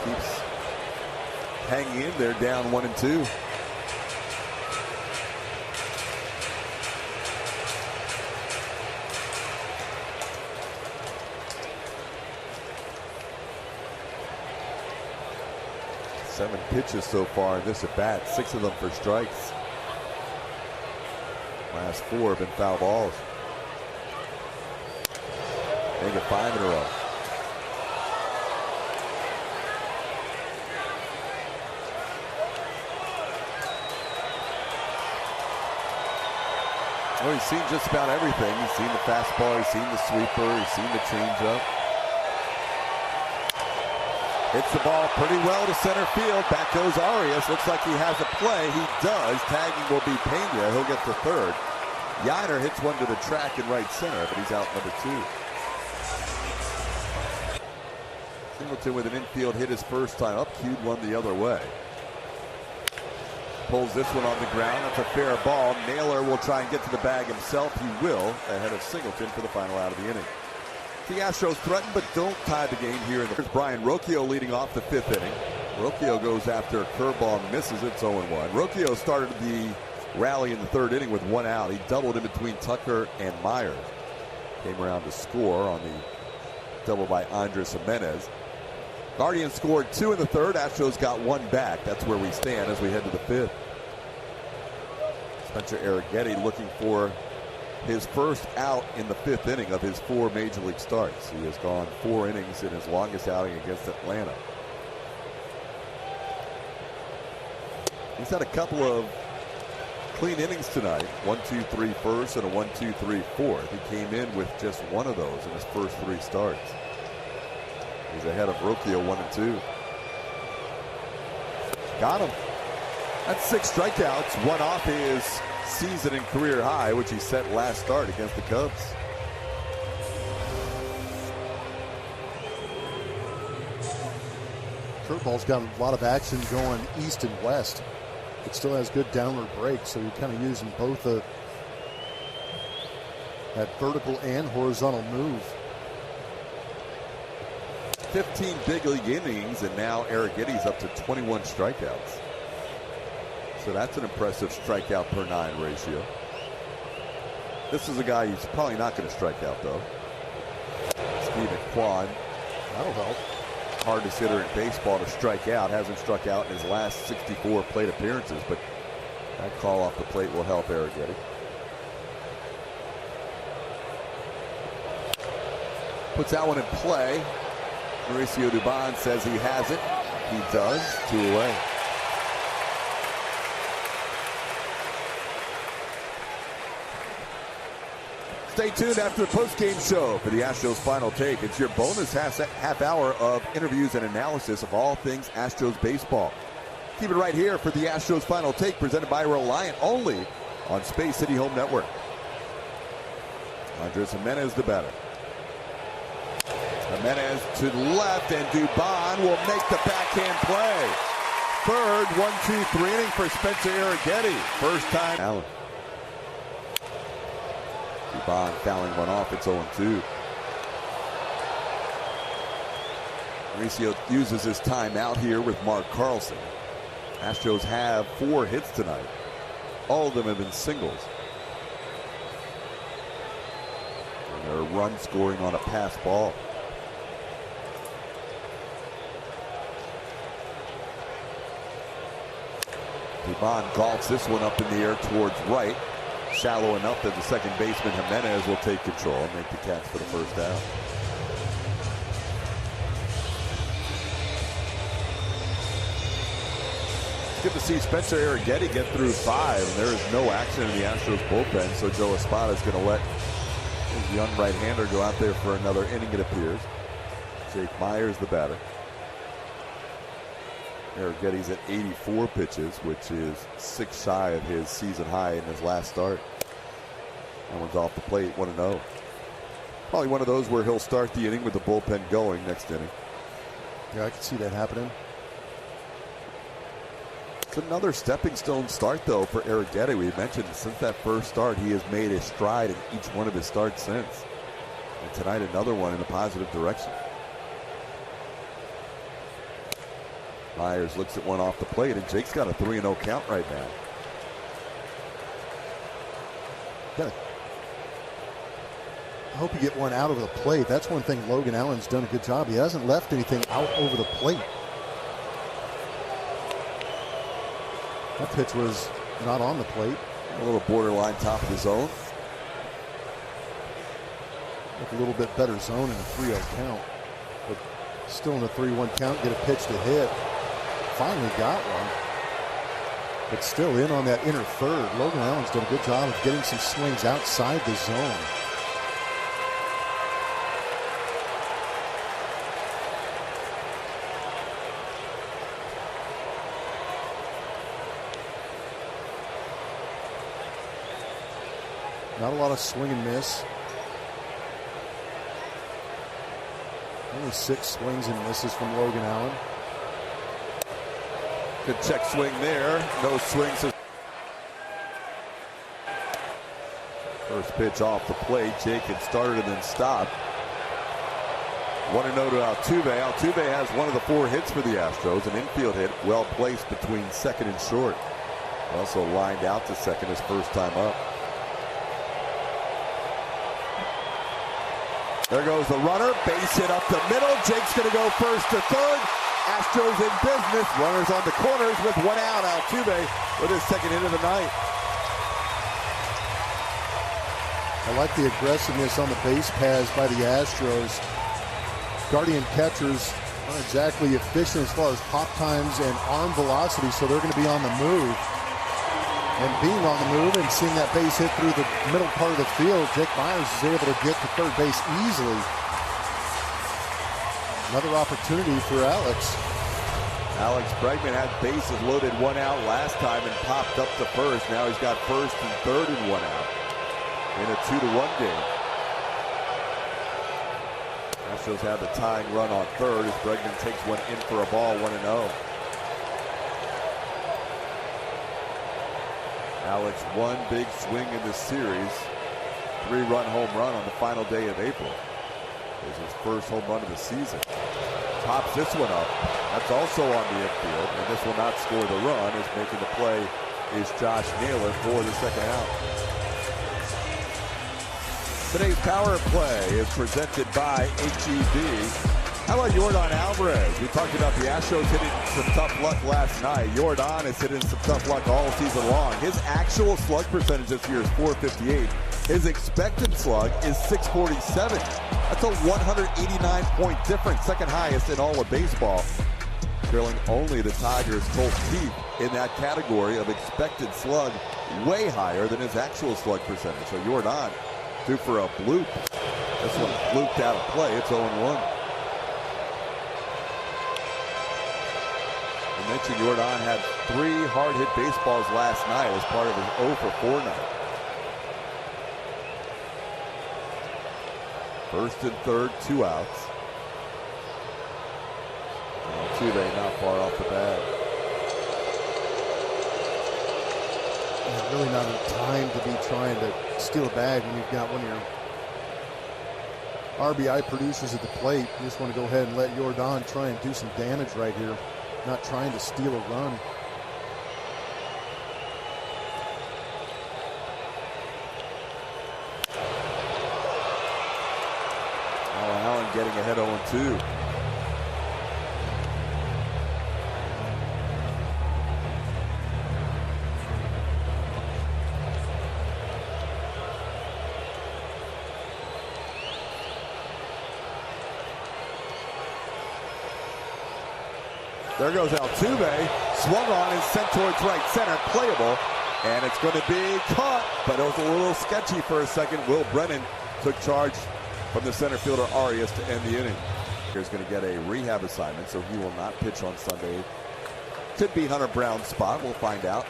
Keeps hanging in there, down 1-2. Seven pitches so far in this at bat, 6 of them for strikes. Last 4 have been foul balls. Make it 5 in a row. Well, he's seen just about everything. He's seen the fastball, he's seen the sweeper, he's seen the changeup. Hits the ball pretty well to center field. Back goes Arias. Looks like he has a play. He does. Tagging will be Pena. He'll get to third. Yiner hits one to the track in right center, but he's out number 2. Singleton with an infield hit his first time up. Cued one the other way. Pulls this one on the ground. That's a fair ball. Naylor will try and get to the bag himself. He will, ahead of Singleton for the final out of the inning. The Astros threaten but don't tie the game here. There's Brian Rocchio leading off the 5th inning. Rocchio goes after a curveball and misses. It's 0-1. Rocchio started the rally in the 3rd inning with 1 out. He doubled in between Tucker and Myers. Came around to score on the double by Andres Jimenez. Guardians scored 2 in the 3rd. Astros got 1 back. That's where we stand as we head to the 5th. Spencer Arrighetti looking for his first out in the 5th inning of his 4 major league starts. He has gone 4 innings in his longest outing against Atlanta. He's had a couple of clean innings tonight. 1-2-3 first and a 1-2-3 fourth. He came in with just 1 of those in his first 3 starts. He's ahead of Rocchio 1-2. Got him. That's 6 strikeouts, 1 off his season and career high, which he set last start against the Cubs. Curveball's got a lot of action going east and west. It still has good downward break, so you're kind of using both that vertical and horizontal move. 15 big league innings, and now Arrighetti's up to 21 strikeouts. So that's an impressive strikeout per 9 ratio. This is a guy who's probably not going to strike out, though. Steven Kwan. That'll help. Hardest hitter in baseball to strike out. Hasn't struck out in his last 64 plate appearances, but that call off the plate will help Arrighetti. Puts that one in play. Mauricio Dubon says he has it. He does. 2 away. Stay tuned after the post-game show for the Astros Final Take. It's your bonus half hour of interviews and analysis of all things Astros baseball. Keep it right here for the Astros Final Take, presented by Reliant, only on Space City Home Network. Andres Jimenez the batter. Jimenez to the left, and Dubon will make the backhand play. Third 1-2-3 inning for Spencer Arrighetti. First time. Allen. Dubon fouling one off. It's 0-2. Mauricio uses his timeout here with Mark Carlson. Astros have 4 hits tonight. All of them have been singles. And they're run scoring on a pass ball. Dubon golfs this one up in the air towards right. Shallow enough that the second baseman Jimenez will take control and make the catch for the first out. good to see Spencer Arrighetti get through 5. And there is no action in the Astros bullpen, so Joe Espada is going to let his young right-hander go out there for another inning, it appears. Jake Myers, the batter. Arrighetti's at 84 pitches, which is 6 shy of his season high in his last start. That one's off the plate, 1-0. Probably one of those where he'll start the inning with the bullpen going next inning. Yeah, I can see that happening. It's another stepping stone start, though, for Arrighetti. We mentioned since that first start, he has made a stride in each one of his starts since. And tonight, another one in a positive direction. Myers looks at one off the plate, and Jake's got a 3-0 count right now. I hope you get one out over the plate. That's one thing Logan Allen's done a good job. He hasn't left anything out over the plate. That pitch was not on the plate. A little borderline top of the zone. With a little bit better zone in a 3-0 count. But still in a 3-1 count, get a pitch to hit. Finally got one. But still in on that inner third. Logan Allen's done a good job of getting some swings outside the zone. Not a lot of swing and miss. Only 6 swings and misses from Logan Allen. Good check swing there. No swings. First pitch off the plate. Jake had started and then stopped. 1-0 to Altuve. Altuve has one of the 4 hits for the Astros. An infield hit well placed between second and short. Also lined out to second his first time up. There goes the runner, base hit up the middle. Jake's going to go first to third. Astros in business. Runners on the corners with 1 out. Altuve with his second hit of the night. I like the aggressiveness on the base paths by the Astros. Guardian catchers aren't exactly efficient as far as pop times and arm velocity, so they're going to be on the move. And being on the move and seeing that base hit through the middle part of the field, Jake Myers is able to get to third base easily. Another opportunity for Alex. Alex Bregman had bases loaded 1 out last time and popped up to first. Now he's got first and third and 1 out in a 2-1 game. Astros have the tying run on third as Bregman takes one in for a ball, 1-0. Alex, one big swing in this series. 3-run home run on the final day of April. It was his first home run of the season. Pops this one up. That's also on the infield, and this will not score the run, as making the play is Josh Naylor for the second out. Today's power play is presented by HEB. How about Yordan Alvarez? We talked about the Astros hitting some tough luck last night. Yordan is hitting some tough luck all season long. His actual slug percentage this year is .458. His expected slug is .647. That's a 189-point difference, second highest in all of baseball. Trailing only the Tigers' Colt Keith in that category of expected slug, way higher than his actual slug percentage. So Yordan due for a bloop. This one blooped out of play. It's 0-1. I mentioned Yordan had 3 hard-hit baseballs last night as part of his 0-for-4 night. First and third, 2 outs. Altuve not far off the bat. Yeah, really not a time to be trying to steal a bag when you've got one of your RBI producers at the plate. You just want to go ahead and let Yordan try and do some damage right here. Not trying to steal a run. Allen getting ahead 0-2. There goes Altuve. Swung on and sent towards right center. Playable. And it's going to be caught. But it was a little sketchy for a second. Will Brennan took charge from the center fielder Arias to end the inning. He's going to get a rehab assignment, so he will not pitch on Sunday. Could be Hunter Brown's spot. We'll find out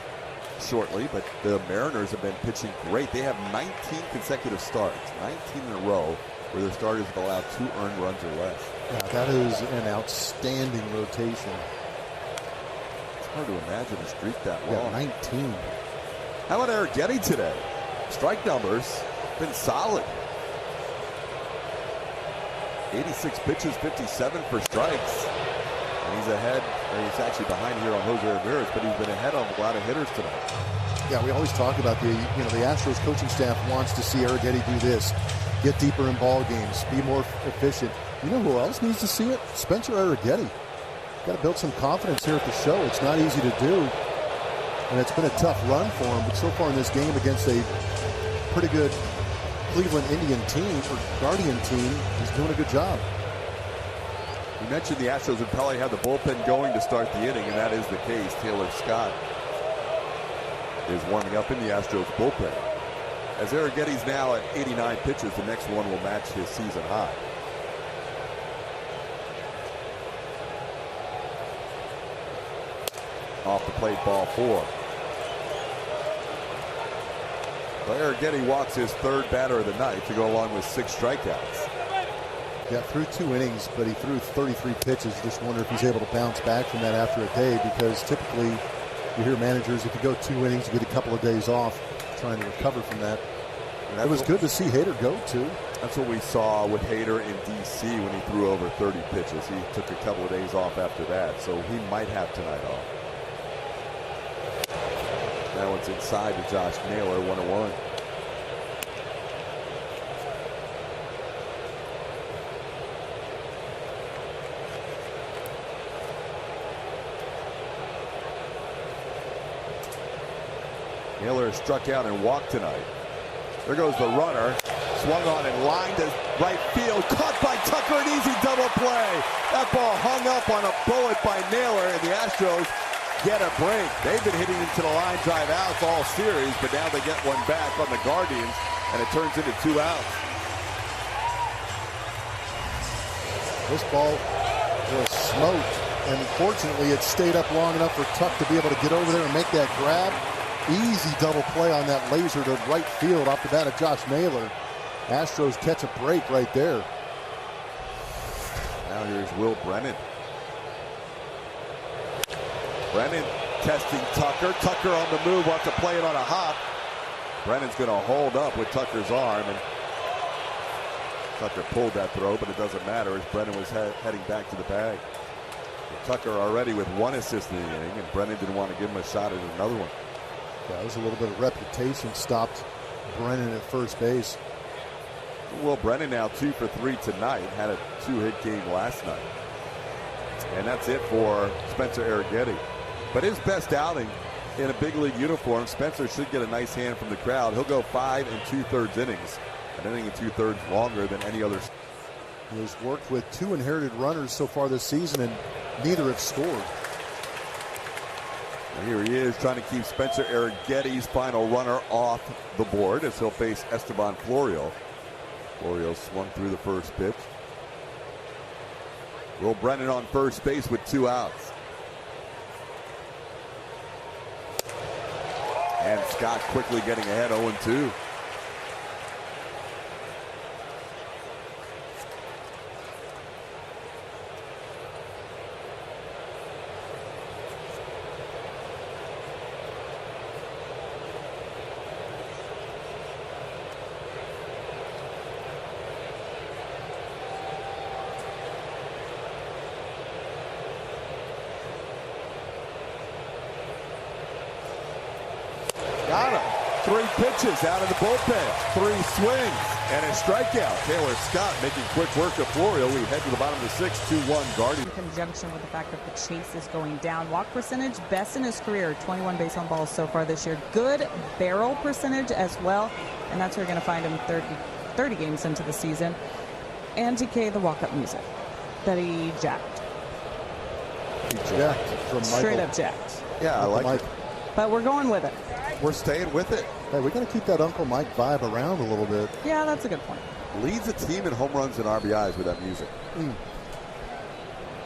shortly. But the Mariners have been pitching great. They have 19 consecutive starts, 19 in a row, where their starters have allowed 2 earned runs or less. Yeah, that is an outstanding rotation. It's hard to imagine a streak that long. Yeah, 19. How about Arrighetti today? Strike numbers been solid. 86 pitches, 57 for strikes. And he's ahead, or he's actually behind here on Jose Ramirez, but he's been ahead on a lot of hitters tonight. Yeah, we always talk about the Astros coaching staff wants to see Arrighetti do this. Get deeper in ball games, be more efficient. You know who else needs to see it? Spencer Arrighetti. Got to build some confidence here at the show. It's not easy to do. And it's been a tough run for him, but so far in this game against a pretty good Cleveland Indian team, or Guardian team, he's doing a good job. You mentioned the Astros would probably have the bullpen going to start the inning, and that is the case. Taylor Scott is warming up in the Astros bullpen. As Arrighetti's now at 89 pitches, the next one will match his season high. Off the plate, ball 4. Well, Arrighetti walks his 3rd batter of the night to go along with 6 strikeouts. Yeah, threw 2 innings, but he threw 33 pitches. Just wonder if he's able to bounce back from that after a day, because typically you hear managers, if you go 2 innings, you get a couple of days off trying to recover from that. It was good to see Hader go, too. That's what we saw with Hader in D.C. when he threw over 30 pitches. He took a couple of days off after that, so he might have tonight off. That one's inside to Josh Naylor, 1-1. Naylor has struck out and walked tonight. There goes the runner. Swung on and lined to right field. Caught by Tucker, an easy double play. That ball hung up on a bullet by Naylor, and the Astros get a break. They've been hitting into the line drive outs all series, but now they get one back on the Guardians, and it turns into 2 outs. This ball was smoked, and unfortunately it stayed up long enough for Tuck to be able to get over there and make that grab. Easy double play on that laser to right field off the bat of Josh Naylor. Astros catch a break right there. Now here's Will Brennan. Brennan testing Tucker. Tucker on the move, wants to play it on a hop. Brennan's going to hold up with Tucker's arm, and Tucker pulled that throw, but it doesn't matter as Brennan was heading back to the bag. Tucker already with 1 assist in the inning, and Brennan didn't want to give him a shot at another one. Yeah, it was a little bit of reputation stopped Brennan at first base. Well, Brennan now 2 for 3 tonight. Had a 2-hit game last night. And that's it for Spencer Arrighetti. But his best outing in a big league uniform, Spencer should get a nice hand from the crowd. He'll go 5 2/3 innings. An inning and 2/3 longer than any other. He has worked with 2 inherited runners so far this season, and neither have scored. Here he is trying to keep Spencer Arrighetti's final runner off the board as he'll face Esteban Florio. Florio swung through the first pitch. Will Brennan on first base with 2 outs. And Scott quickly getting ahead, 0-2. Got him. 3 pitches out of the bullpen. 3 swings and a strikeout. Taylor Scott making quick work of Florio. We head to the bottom of the 6th, 2-1 Guardians. In conjunction with the fact that the chase is going down. Walk percentage, best in his career. 21 base on balls so far this year. Good barrel percentage as well. And that's where you're going to find him 30 games into the season. And TK, the walk-up music that he jacked. Jacked from Michael. Straight up jacked. Yeah, I like Mike. it. But we're going with it. We're staying with it. Hey, we got to keep that Uncle Mike vibe around a little bit. Yeah, that's a good point. Leads the team in home runs and RBIs with that music.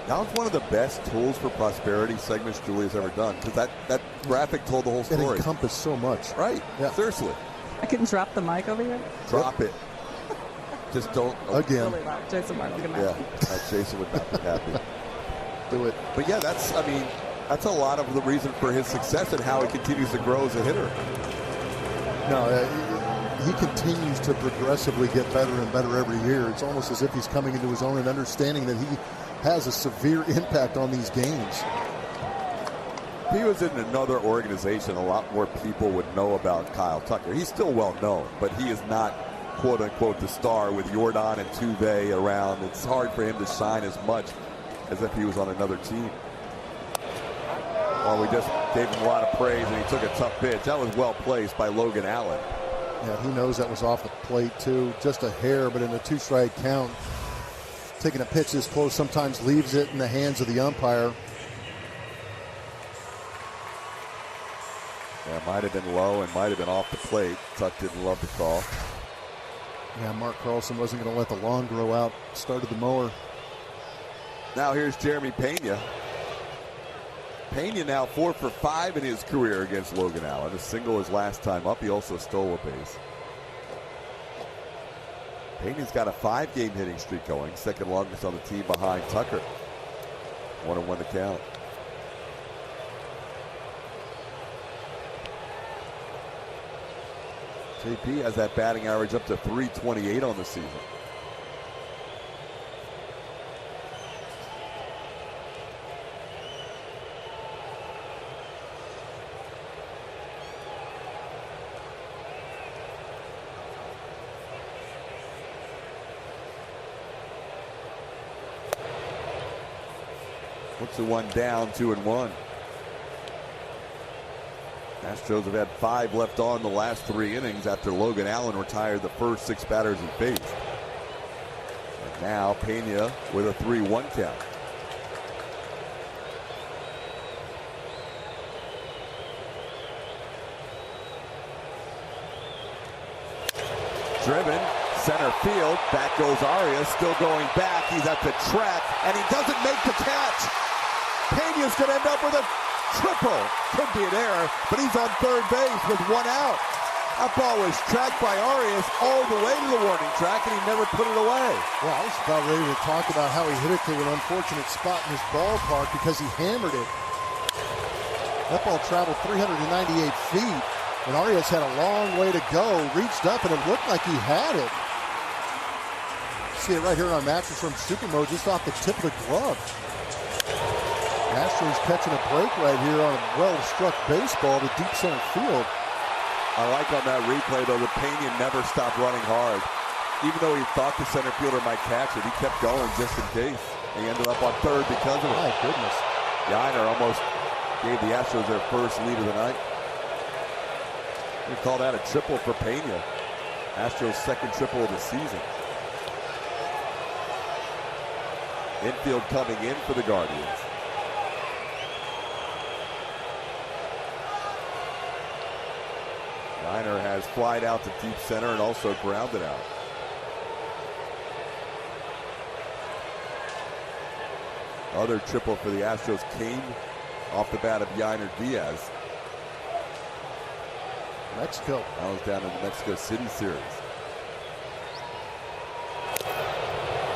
That was one of the best tools for prosperity segments Julia's ever done, because that graphic told the whole It story. encompassed so much. Right. Yeah. Seriously. I can drop the mic over here. Drop it. Just don't. Again. Really loud. Jason Martin, get Yeah. mad. Jason would not be happy. Do it. But yeah, that's a lot of the reason for his success and how he continues to grow as a hitter. No, he continues to progressively get better and better every year. It's almost as if he's coming into his own and understanding that he has a severe impact on these games. If he was in another organization, a lot more people would know about Kyle Tucker. He's still well known, but he is not, quote unquote, the star with Jordan and Tuve around. It's hard for him to shine as much as if he was on another team. Well, we just gave him a lot of praise, and he took a tough pitch. That was well placed by Logan Allen. Yeah, he knows that was off the plate, too. Just a hair, but in a two-strike count. Taking a pitch this close sometimes leaves it in the hands of the umpire. Yeah, might have been low and might have been off the plate. Tuck didn't love the call. Yeah, Mark Carlson wasn't going to let the lawn grow out. Started the mower. Now here's Jeremy Pena. Pena now 4 for 5 in his career against Logan Allen. A single his last time up. He also stole a base. Pena's got a 5-game hitting streak going. Second longest on the team behind Tucker. 1-1 to count. JP has that batting average up to 328 on the season. Puts the one down, 2-1. Astros have had 5 left on the last 3 innings after Logan Allen retired the first 6 batters he faced. And now Pena with a 3-1 count. Driven, center field, back goes Arias, still going back, he's at the track, and he doesn't make the catch. Pena's going to end up with a triple. Could be an error, but he's on third base with 1 out. That ball was tracked by Arias all the way to the warning track, and he never put it away. Well, I was about ready to talk about how he hit it to an unfortunate spot in his ballpark because he hammered it. That ball traveled 398 feet, and Arias had a long way to go, reached up, and it looked like he had it. See it right here on Mattress Firm Supermo, just off the tip of the glove. Astros catching a break right here on a well-struck baseball to deep center field. I like on that replay, though, that Pena never stopped running hard. Even though he thought the center fielder might catch it, he kept going just in case. He ended up on third because of it. My goodness. Yainer almost gave the Astros their first lead of the night. We call that a triple for Pena. Astros' second triple of the season. Infield coming in for the Guardians. Yainer has flied out to deep center and also grounded out. Other triple for the Astros came off the bat of Yainer Diaz. Mexico. That was down in the Mexico City series.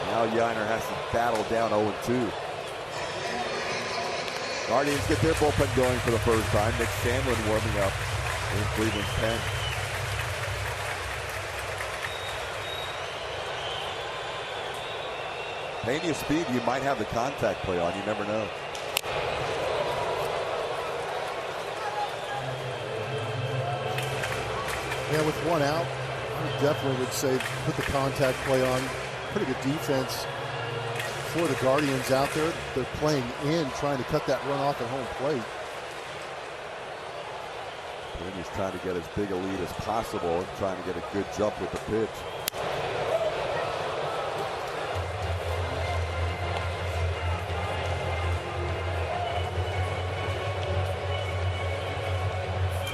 Now Yainer has to battle down 0-2. Guardians get their bullpen going for the first time. Nick Sandlin warming up in Cleveland's pen. Pena's speed, you might have the contact play on. You never know. Yeah, with 1 out, I definitely would say put the contact play on. Pretty good defense for the Guardians out there. They're playing in, trying to cut that run off at home plate. Pena's trying to get as big a lead as possible and trying to get a good jump with the pitch.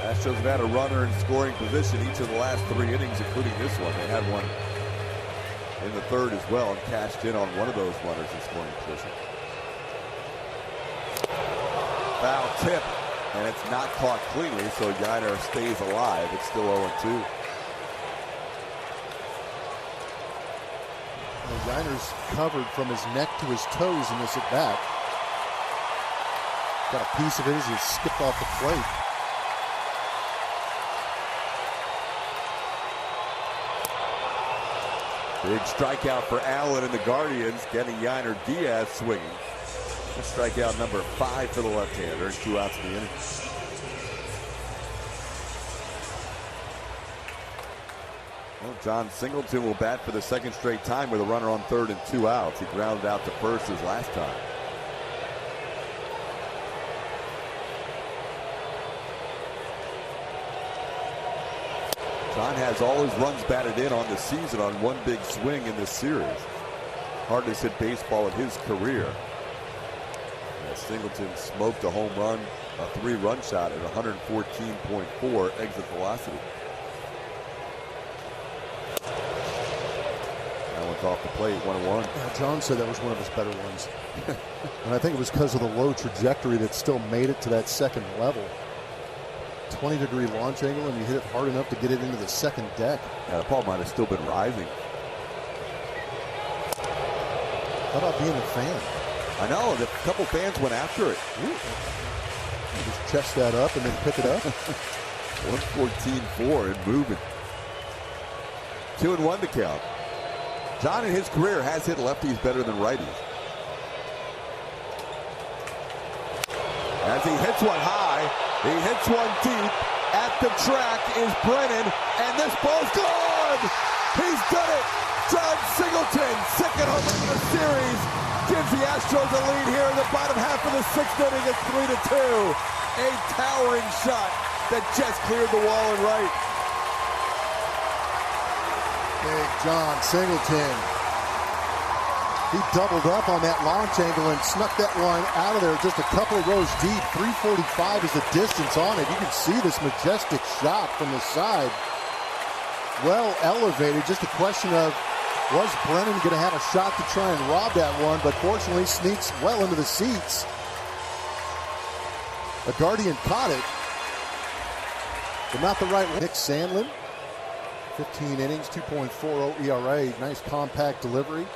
Astros have had a runner in scoring position each of the last 3 innings, including this one. They had one in the 3rd as well and cashed in on one of those runners in scoring position. Foul tip, and it's not caught cleanly, so Yainer stays alive. It's still 0-2. Yainer's covered from his neck to his toes in this at bat. Got a piece of it as he skipped off the plate. Big strikeout for Allen and the Guardians, getting Yainer Diaz swinging. That's strikeout number 5 for the left-hander, and 2 outs in the inning. Well, John Singleton will bat for the 2nd straight time with a runner on 3rd and 2 outs. He grounded out to 1st his last time. John has all his runs batted in on the season on one big swing in this series. Hardest hit baseball of his career. Singleton smoked a home run, a 3-run shot at 114.4 exit velocity. That one's off the plate, 1-1. Yeah, John said that was one of his better ones. And I think it was because of the low trajectory that still made it to that 2nd level. 20-degree launch angle, and you hit it hard enough to get it into the 2nd deck. Yeah, the ball might have still been rising. How about being a fan? I know, a couple fans went after it. You just chest that up and then pick it up. 114.4 and moving. 2-1 to count. John in his career has hit lefties better than righties. As he hits one high, he hits one deep. At the track is Brennan, and this ball's gone! He's done it! John Singleton, 2nd home run of the series, gives the Astros a lead here in the bottom half of the 6th inning. It's 3-2. A towering shot that just cleared the wall and right. Big John Singleton. He doubled up on that launch angle and snuck that one out of there just a couple of rows deep. 345 is the distance on it. You can see this majestic shot from the side. Well elevated. Just a question of, was Brennan going to have a shot to try and rob that one, but fortunately sneaks well into the seats. The Guardian caught it, but not the right one. Nick Sandlin, 15 innings, 2.40 ERA. Nice compact delivery.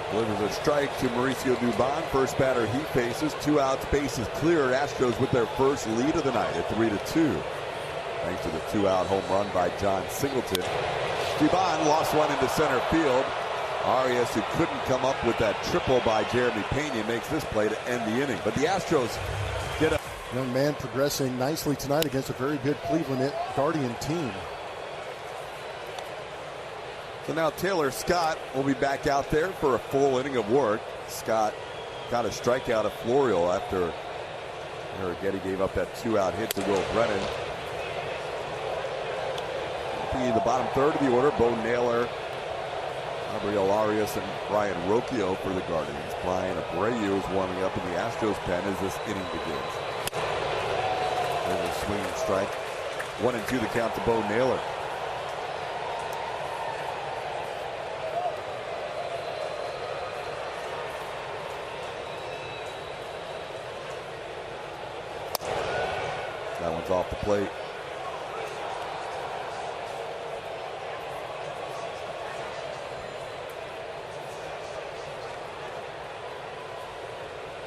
Delivers a strike to Mauricio Dubon. First batter he faces. 2 outs, bases clear. Astros with their first lead of the night at 3-2. Thanks to the 2-out home run by John Singleton. Dubon lost one into center field. Arias, who couldn't come up with that triple by Jeremy Pena, makes this play to end the inning. But the Astros get a young man progressing nicely tonight against a very good Cleveland Guardian team. So now Taylor Scott will be back out there for a full inning of work. Scott got a strikeout of Florial after Arrighetti gave up that 2-out hit to Will Brennan. In the bottom 3rd of the order, Bo Naylor, Gabriel Arias, and Brian Rocchio for the Guardians. Brian Abreu is warming up in the Astros pen as this inning begins. There's a swinging strike. 1-2 the count to Bo Naylor. That one's off the plate.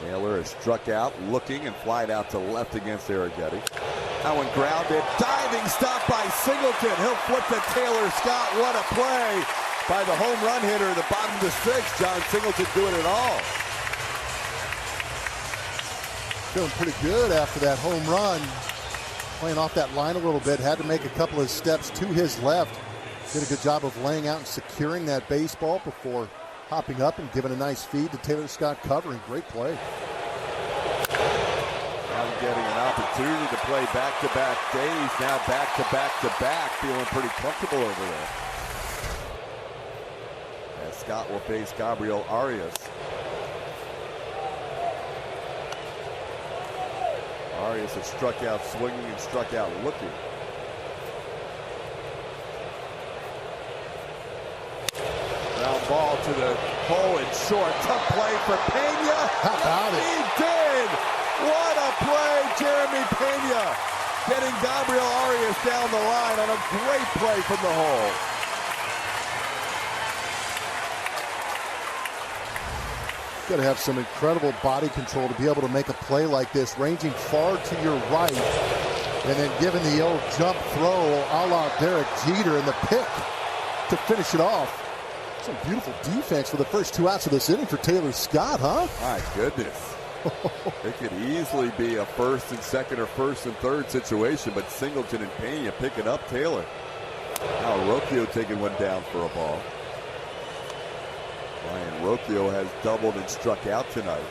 Naylor is struck out, looking and flied out to left against Arrighetti. That one grounded. Diving stop by Singleton. He'll flip to Taylor Scott. What a play by the home run hitter in the bottom of the 6th. John Singleton doing it all. Feeling pretty good after that home run. Playing off that line a little bit. Had to make a couple of steps to his left. Did a good job of laying out and securing that baseball before hopping up and giving a nice feed to Taylor Scott covering. Great play. Now getting an opportunity to play back-to-back days. Now back-to-back-to-back. Feeling pretty comfortable over there. As Scott will face Gabriel Arias. Arias has struck out swinging and struck out looking. Ground ball to the hole and short. Tough play for Pena. How about it? He did. What a play, Jeremy Pena. Getting Gabriel Arias down the line on a great play from the hole. Got to have some incredible body control to be able to make a play like this, ranging far to your right, and then giving the old jump throw a la Derek Jeter in the pick to finish it off. Some beautiful defense for the first 2 outs of this inning for Taylor Scott, huh? My goodness. It could easily be a first and second or first and third situation, but Singleton and Pena picking up Taylor. Now Rocchio taking one down for a ball. Ryan Rocchio has doubled and struck out tonight.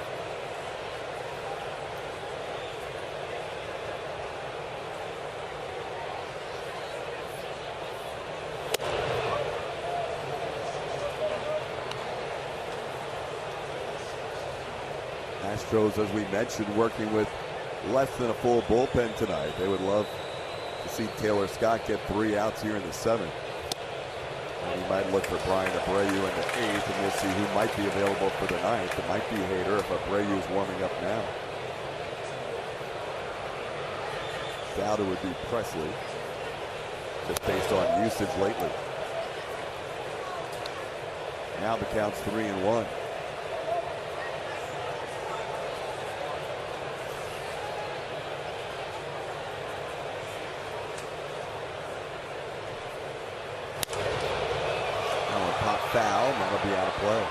Astros, as we mentioned, working with less than a full bullpen tonight. They would love to see Taylor Scott get 3 outs here in the 7th. And he might look for Brian Abreu in the 8th, and we'll see who might be available for the 9th. It might be Hader if Abreu is warming up now. Doubt it would be Presley, just based on usage lately. Now the count's 3-1. Foul, and that'll be out of play.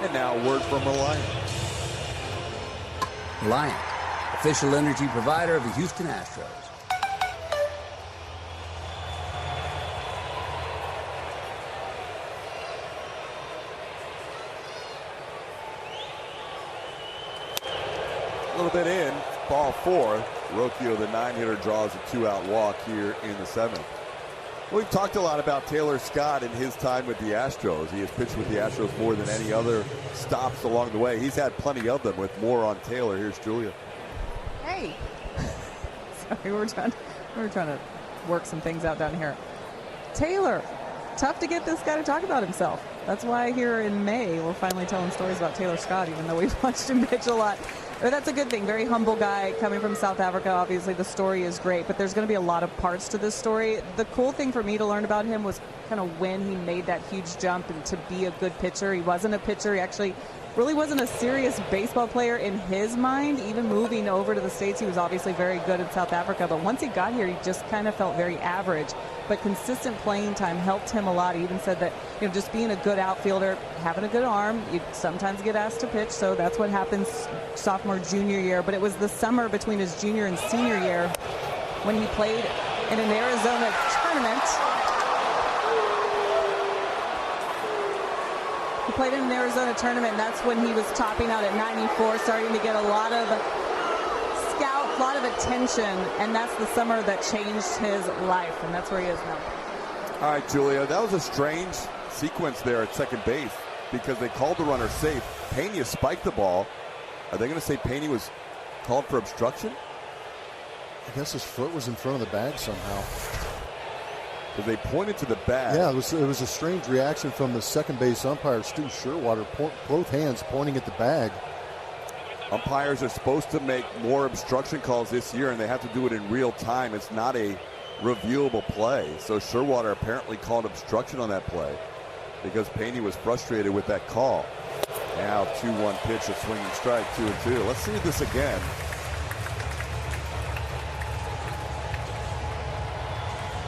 And now a word from Reliant. Reliant, official energy provider of the Houston Astros. A little bit in, ball 4. Rocchio, the 9-hitter, draws a 2-out walk here in the 7th. We've talked a lot about Taylor Scott in his time with the Astros. He has pitched with the Astros more than any other stops along the way. He's had plenty of them. With more on Taylor, here's Julia. Hey. Sorry, we were trying to work some things out down here. Taylor, tough to get this guy to talk about himself. That's why here in May we're finally telling stories about Taylor Scott, even though we've watched him pitch a lot. But that's a good thing. Very humble guy coming from South Africa. Obviously, the story is great, but there's going to be a lot of parts to this story. The cool thing for me to learn about him was kind of when he made that huge jump and to be a good pitcher. He wasn't a pitcher. He actually really wasn't a serious baseball player in his mind. Even moving over to the States, he was obviously very good in South Africa. But once he got here, he just kind of felt very average. But consistent playing time helped him a lot. He even said that, just being a good outfielder, having a good arm, you sometimes get asked to pitch. So that's what happens sophomore, junior year. But it was the summer between his junior and senior year when he played in an Arizona tournament. He played in an Arizona tournament, and that's when he was topping out at 94, starting to get a lot of scouts, a lot of attention, and that's the summer that changed his life, and that's where he is now. All right, Julia, that was a strange sequence there at second base because they called the runner safe. Pena spiked the ball. Are they going to say Pena was called for obstruction? I guess his foot was in front of the bag somehow. Because they pointed to the bag. Yeah, it was a strange reaction from the second base umpire, Stu Sherwater, both hands pointing at the bag. Umpires are supposed to make more obstruction calls this year, and they have to do it in real time. It's not a reviewable play. So Sherwater apparently called obstruction on that play because Pena was frustrated with that call. Now 2-1 pitch, a swinging strike, 2-2. Let's see this again.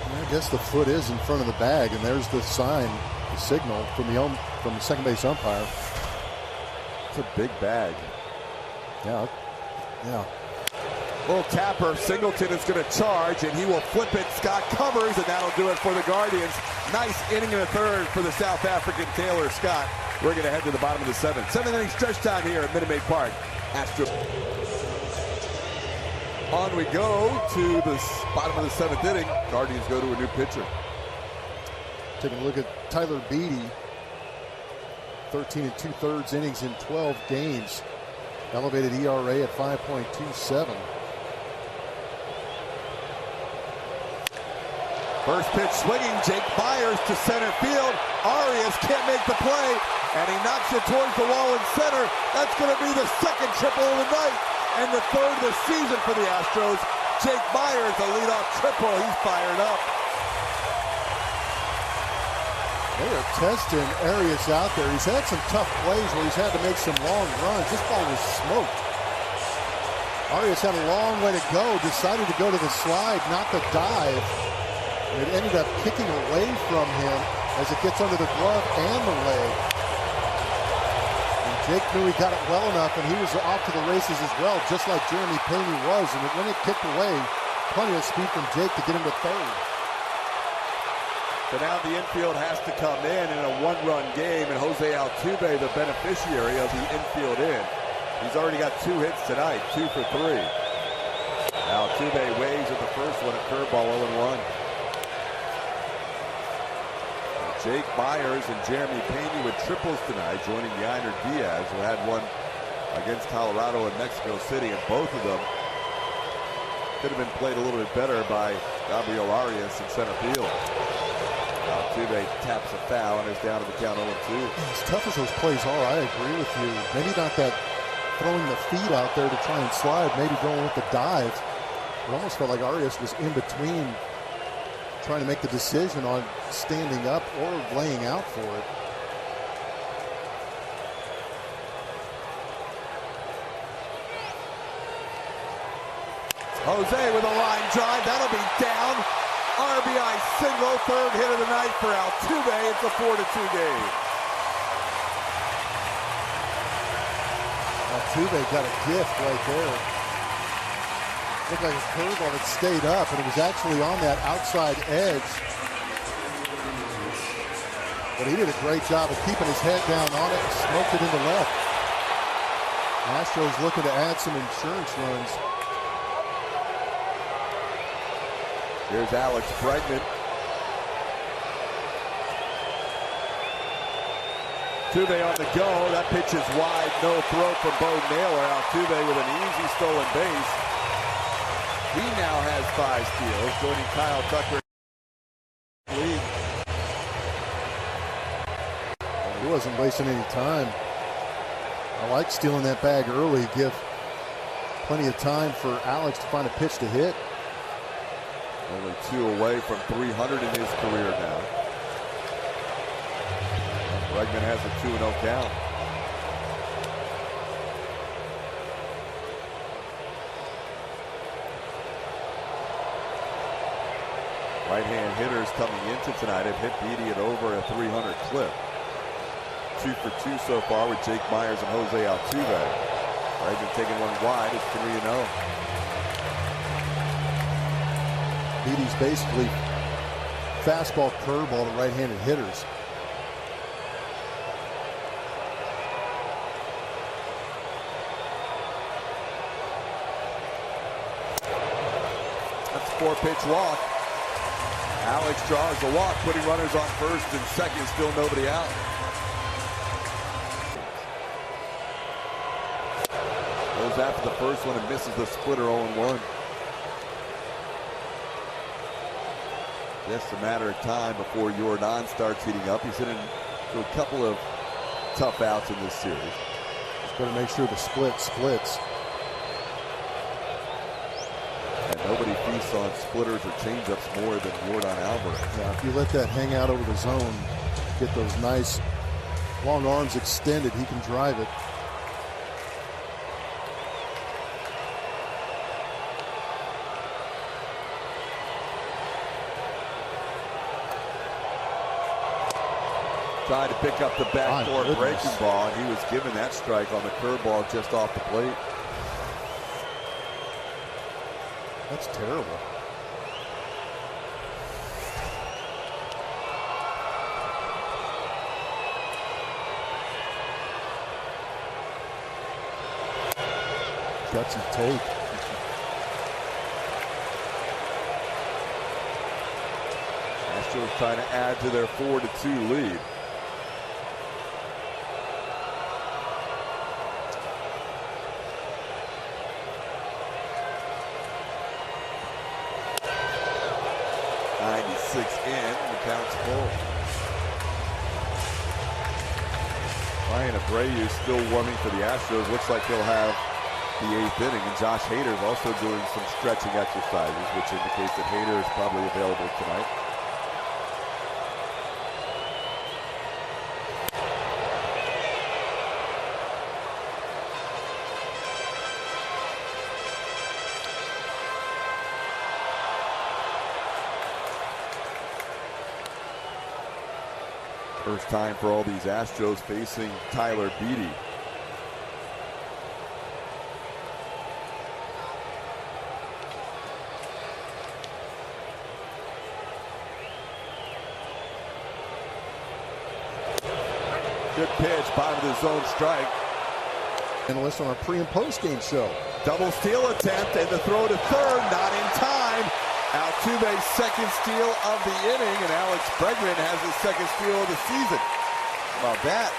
I guess the foot is in front of the bag, and there's the sign, the signal from the second base umpire. It's a big bag. Yeah. Little tapper. Singleton is going to charge, and he will flip it. Scott covers, and that'll do it for the Guardians. Nice inning and a third for the South African Taylor Scott. We're going to head to the bottom of the 7th. 7th inning stretch time here at Minute Maid Park. Astros. On we go to the bottom of the 7th inning. Guardians go to a new pitcher. Taking a look at Tyler Beede. 13 2/3 innings in 12 games. Elevated ERA at 5.27. First pitch swinging, Jake Myers to center field. Arias can't make the play, and he knocks it towards the wall in center. That's going to be the second triple of the night and the third of the season for the Astros. Jake Myers, a leadoff triple. He's fired up. They are testing Arias out there. He's had some tough plays where he's had to make some long runs. This ball was smoked. Arias had a long way to go, decided to go to the slide, not the dive. It ended up kicking away from him as it gets under the glove and the leg. And Jake knew he got it well enough, and he was off to the races as well, just like Jeremy Payne was. And when it kicked away, plenty of speed from Jake to get him to third. So now the infield has to come in a one-run game, and Jose Altuve, the beneficiary of the infield in. He's already got 2 hits tonight, 2 for 3. Altuve waves at the first one, a curveball 0-1. Jake Myers and Jeremy Payne with triples tonight, joining Yainer Diaz, who had one against Colorado and Mexico City, and both of them could have been played a little bit better by Gabriel Arias in center field. Altuve taps a foul and is down to the count 0-2. As tough as those plays are, I agree with you. Maybe not that throwing the feet out there to try and slide, maybe going with the dive. It almost felt like Arias was in between, trying to make the decision on standing up or laying out for it. Jose with a line drive, that'll be down. RBI single, third hit of the night for Altuve. It's a 4-2 game. Altuve got a gift right there. Looked like a curveball that stayed up, and it was actually on that outside edge. But he did a great job of keeping his head down on it and smoked it into left. Astros looking to add some insurance runs. Here's Alex Bregman. Altuve on the go. That pitch is wide. No throw from Bo Naylor. Altuve with an easy stolen base. He now has 5 steals, joining Kyle Tucker. He wasn't wasting any time. I like stealing that bag early. Give plenty of time for Alex to find a pitch to hit. Only 2 away from 300 in his career now. Bregman has a 2-0 count. Right-hand hitters coming into tonight have hit Beatty at over a 300 clip. 2 for 2 so far with Jake Myers and Jose Altuve. Bregman taking one wide. It's 3-0. Beatty's basically fastball, curveball to right-handed hitters. That's a 4-pitch walk. Alex draws the walk, putting runners on first and second, still nobody out. Goes after the first one and misses the splitter 0-1. Just a matter of time before Jordan starts heating up. He's hit into a couple of tough outs in this series. Just better make sure the split splits. And nobody feasts on splitters or changeups more than Jordan Alvarez. Yeah, if you let that hang out over the zone, get those nice long arms extended, he can drive it. Tried to pick up the backdoor breaking ball, and he was given that strike on the curveball just off the plate. That's terrible. Gutsy take. Astros trying to add to their 4-2 lead. in, and the count's full. Ryan Abreu still warming for the Astros. Looks like he'll have the 8th inning. And Josh Hader's also doing some stretching exercises, which indicates that Hader is probably available tonight. First time for all these Astros facing Tyler Beede. Good pitch, bottom of the zone strike. Analysts on our pre and post game show. Double steal attempt and the throw to third, not in time. Altuve's second steal of the inning, and Alex Bregman has his second steal of the season. How about that?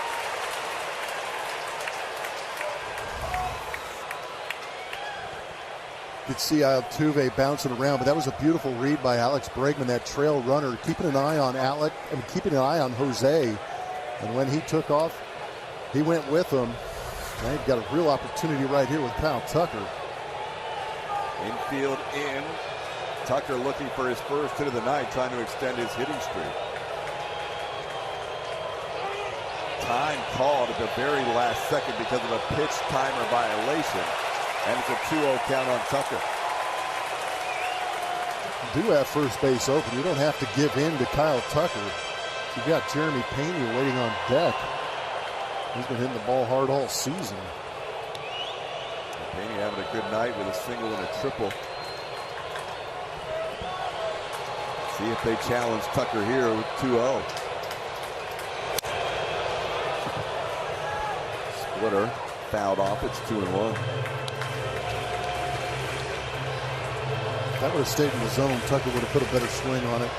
You could see Altuve bouncing around, but that was a beautiful read by Alex Bregman, that trail runner, keeping an eye on Alec and keeping an eye on Jose. And when he took off, he went with him. Now you've got a real opportunity right here with Kyle Tucker. Infield in. Tucker looking for his first hit of the night, trying to extend his hitting streak. Time called at the very last second because of a pitch timer violation. And it's a 2-0 count on Tucker. You do have first base open. You don't have to give in to Kyle Tucker. You've got Jeremy Pena waiting on deck. He's been hitting the ball hard all season. Pena having a good night with a single and a triple. See if they challenge Tucker here with 2-0. Splitter fouled off. It's 2-1. That would have stayed in the zone. Tucker would have put a better swing on it.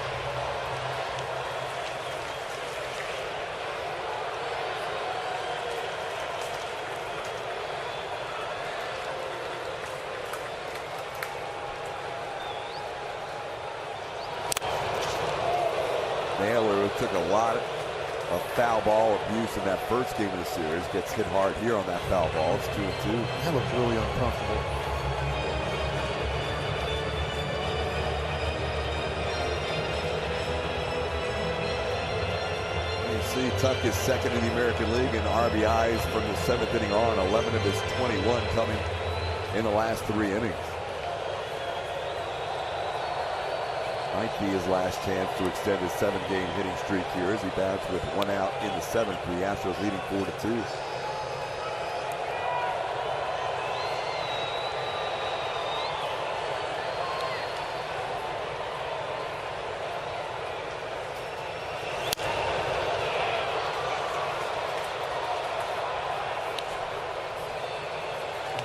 Naylor, who took a lot of foul ball abuse in that first game of the series, gets hit hard here on that foul ball. It's 2-2. That looked really uncomfortable. You see Tuck is second in the American League in RBIs from the 7th inning on. 11 of his 21 coming in the last 3 innings. Might be his last chance to extend his 7-game hitting streak here as he bats with 1 out in the 7th. The Astros leading 4-2.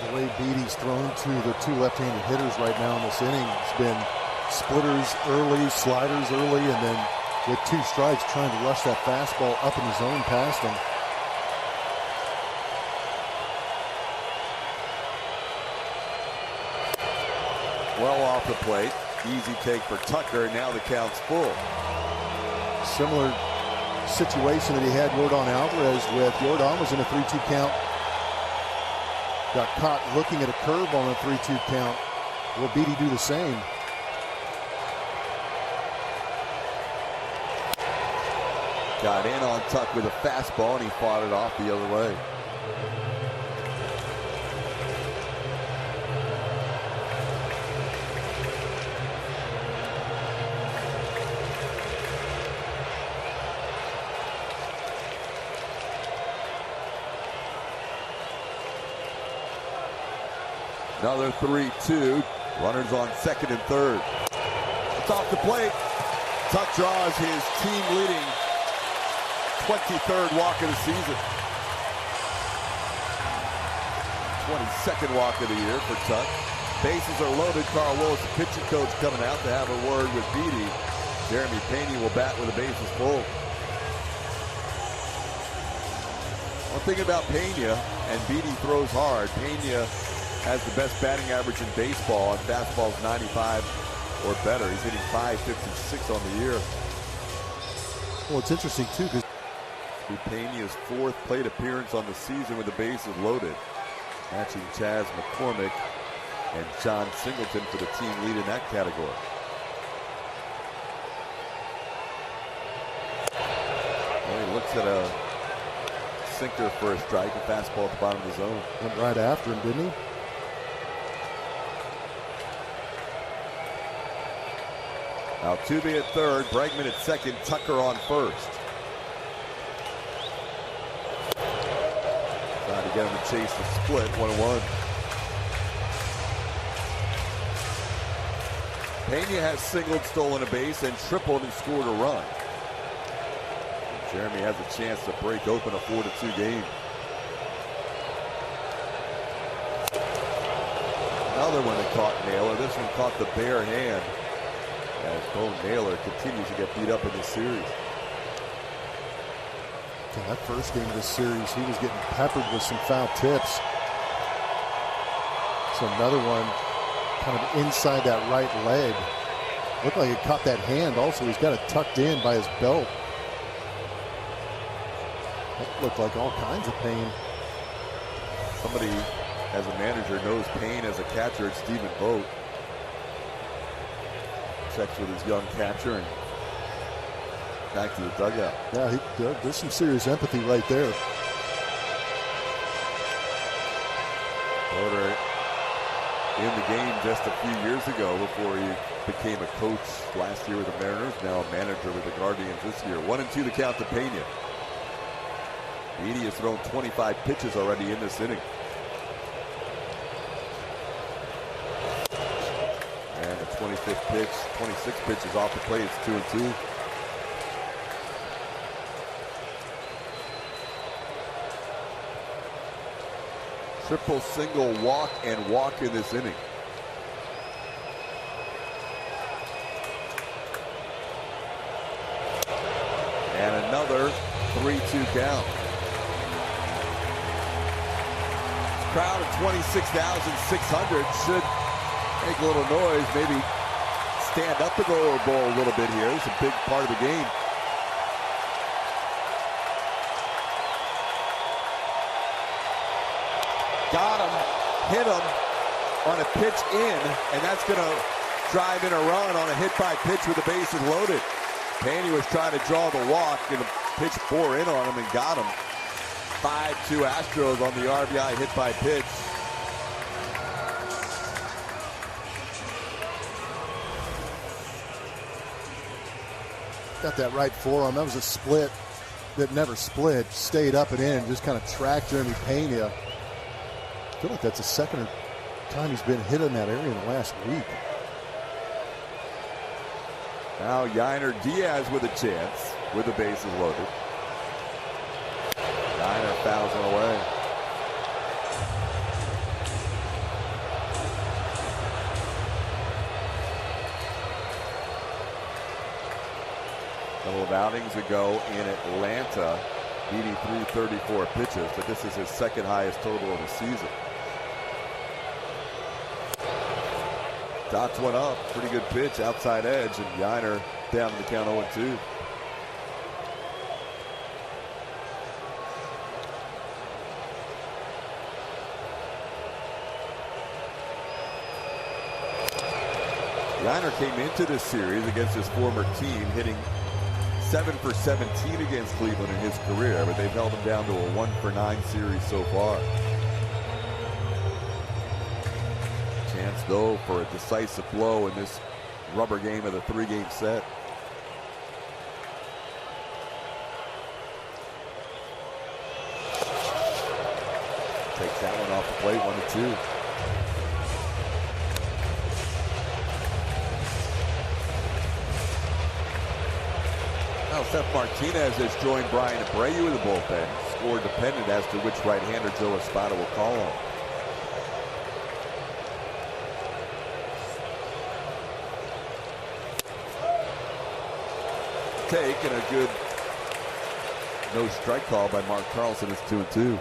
The way Beaty's thrown to the 2 left-handed hitters right now in this inning has been splitters early, sliders early, and then with 2 strikes trying to rush that fastball up in the zone past him. Well off the plate. Easy take for Tucker. Now the count's full. Similar situation that he had Yordan Alvarez with. Yordan was in a 3-2 count. Got caught looking at a curve on a 3-2 count. Will Beatty do the same? Got in on Tuck with a fastball, and he fought it off the other way. Another 3-2. Runners on second and third. It's off the plate. Tuck draws his team-leading 23rd walk of the season. 22nd walk of the year for Tuck. Bases are loaded. Carl Willis, the pitching coach, coming out to have a word with Beede. Jeremy Pena will bat with the bases full. One thing about Pena, and Beede throws hard. Pena has the best batting average in baseball, and fastball's 95 or better. He's hitting .556 on the year. Well, it's interesting, too, because Peña's fourth plate appearance on the season with the bases loaded, matching Chas McCormick and John Singleton for the team lead in that category. Well, he looks at a sinker for a strike, a fastball at the bottom of the zone. Went right after him, didn't he? Altuve at third, Bregman at second, Tucker on first. Trying to get him to chase the split, 1-1. Peña has singled, stolen a base, and tripled and scored a run. Jeremy has a chance to break open a 4-2 game. Another one that caught Naylor. This one caught the bare hand, as Bo Naylor continues to get beat up in this series. Yeah, that first game of this series, he was getting peppered with some foul tips. So another one kind of inside that right leg. Looked like it caught that hand also. He's got it tucked in by his belt. That looked like all kinds of pain. Somebody, as a manager, knows pain as a catcher. It's Stephen Vogt. Checks with his young catcher and back to the dugout. Yeah, there's some serious empathy right there. Vogt in the game just a few years ago before he became a coach last year with the Mariners, now a manager with the Guardians this year. 1-2 the count to Peña. Edie has thrown 25 pitches already in this inning. And the 25th pitch, 26 pitches off the plate. It's 2-2. Triple, single, walk, and walk in this inning. And another 3-2 count. Crowd of 26,600 should make a little noise, maybe stand up the goal ball a little bit here. It's a big part of the game. Got him, hit him on a pitch in, and that's going to drive in a run on a hit by pitch with the bases loaded. Peña was trying to draw the walk, and the pitch bore in on him and got him. 5-2 Astros on the RBI hit by pitch. Got that right forearm. That was a split that never split. Stayed up and in and just kind of tracked Jeremy Peña. I feel like that's the second time he's been hit in that area in the last week. Now Yainer Diaz with a chance with the bases loaded. Yainer fouls it away. A couple of outings ago in Atlanta, Edie threw 34 pitches, but this is his second highest total of the season. Dots went up, pretty good pitch, outside edge, and Yainer down to the count 0-2. Yainer came into this series against his former team hitting 7 for 17 against Cleveland in his career, but they've held him down to a 1 for 9 series so far. Chance though for a decisive blow in this rubber game of the 3-game set. Takes that one off the plate, 1-2. Now Seth Martinez has joined Brian Abreu in the bullpen. Score dependent as to which right-hander Joe Espada will call on. Take and a good no strike call by Mark Carlson. It's 2-2.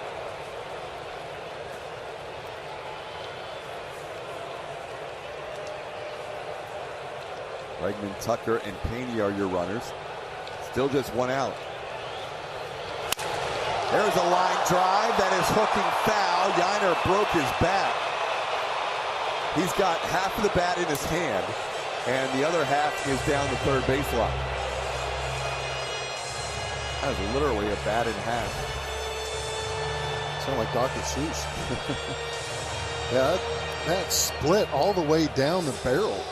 Bregman, Tucker, and Pena are your runners. Still just one out. There's a line drive that is hooking foul. Yiner broke his bat. He's got half of the bat in his hand, and the other half is down the third baseline. That is literally a bat in half. Sound like Dr. Seuss. Yeah, that split all the way down the barrel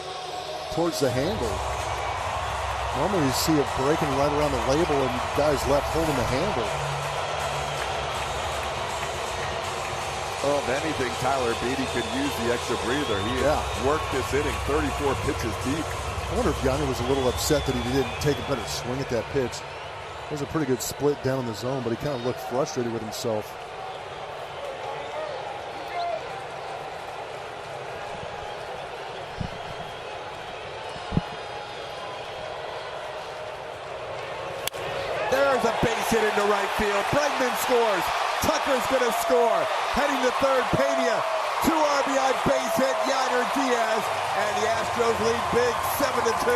towards the handle. Normally you see it breaking right around the label and guys left holding the handle. Well, if anything, Tyler Beede could use the extra breather. He worked this inning 34 pitches deep. I wonder if Yiner was a little upset that he didn't take a better swing at that pitch. It was a pretty good split down in the zone, but he kind of looked frustrated with himself. There's a base hit into right field. Bregman scores. Tucker's going to score. Heading to third, Pena. 2 RBI base hit, Yiner Diaz. And the Astros lead big 7-2.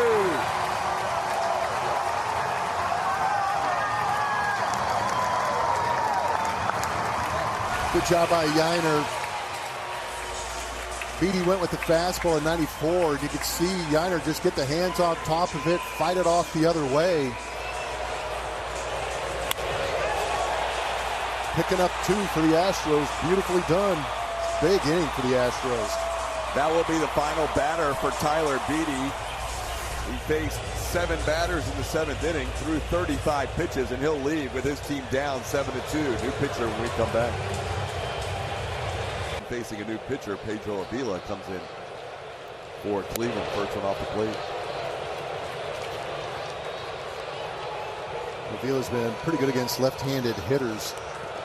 Good job by Yiner. Beede went with the fastball at 94. And you could see Yiner just get the hands on top of it, fight it off the other way. Picking up 2 for the Astros. Beautifully done. Big inning for the Astros. That will be the final batter for Tyler Beede. He faced 7 batters in the 7th inning, threw 35 pitches, and he'll leave with his team down 7-2. New pitcher when we come back. Facing a new pitcher, Pedro Avila comes in for Cleveland. First one off the plate. Avila's been pretty good against left-handed hitters.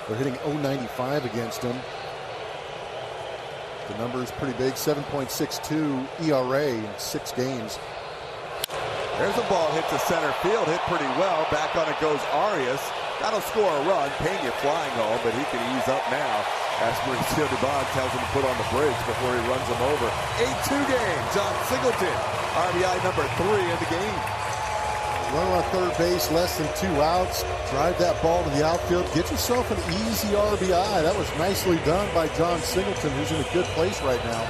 They're hitting .095 against him. The number is pretty big, 7.62 ERA in 6 games. There's a ball hit to center field, hit pretty well. Back on it goes Arias. That'll score a run. Pena flying home, but he can ease up now. As Mauricio Dubon tells him to put on the brakes before he runs him over. 8-2 game. John Singleton, RBI number 3 in the game. Runner on third base, less than 2 outs. Drive that ball to the outfield. Get yourself an easy RBI. That was nicely done by John Singleton, who's in a good place right now.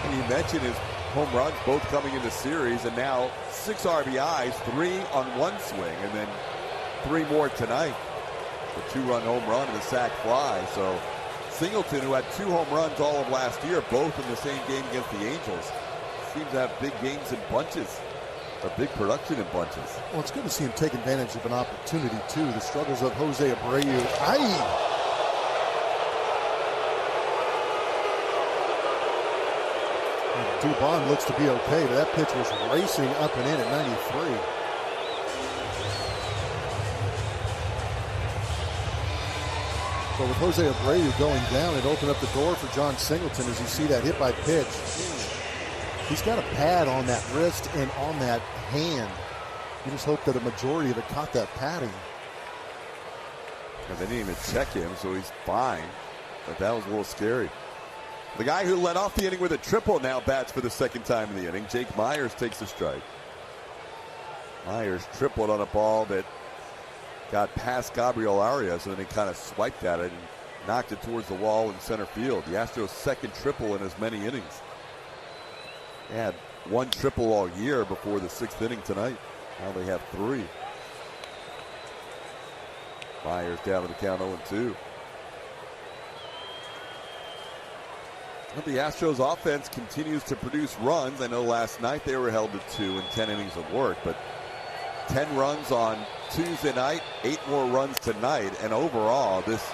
And you mentioned his home runs both coming in the series, and now 6 RBIs, 3 on one swing, and then 3 more tonight. The 2-run home run and the sac fly. So Singleton, who had 2 home runs all of last year, both in the same game against the Angels, seems to have big games in bunches. A big production in bunches. Well, it's good to see him take advantage of an opportunity, too. The struggles of Jose Abreu. Dubon looks to be okay, but that pitch was racing up and in at 93. But with Jose Abreu going down, it opened up the door for John Singleton as you see that hit by pitch. He's got a pad on that wrist and on that hand. You just hope that a majority of it caught that padding. And they didn't even check him, so he's fine. But that was a little scary. The guy who led off the inning with a triple now bats for the 2nd time in the inning. Jake Myers takes a strike. Myers tripled on a ball that got past Gabriel Arias, and then he kind of swiped at it and knocked it towards the wall in center field. The Astros' 2nd triple in as many innings. They had 1 triple all year before the 6th inning tonight. Now they have 3. Myers down to the count 0-2. But the Astros offense continues to produce runs. I know last night they were held to 2 in 10 innings of work, but 10 runs on Tuesday night, 8 more runs tonight, and overall this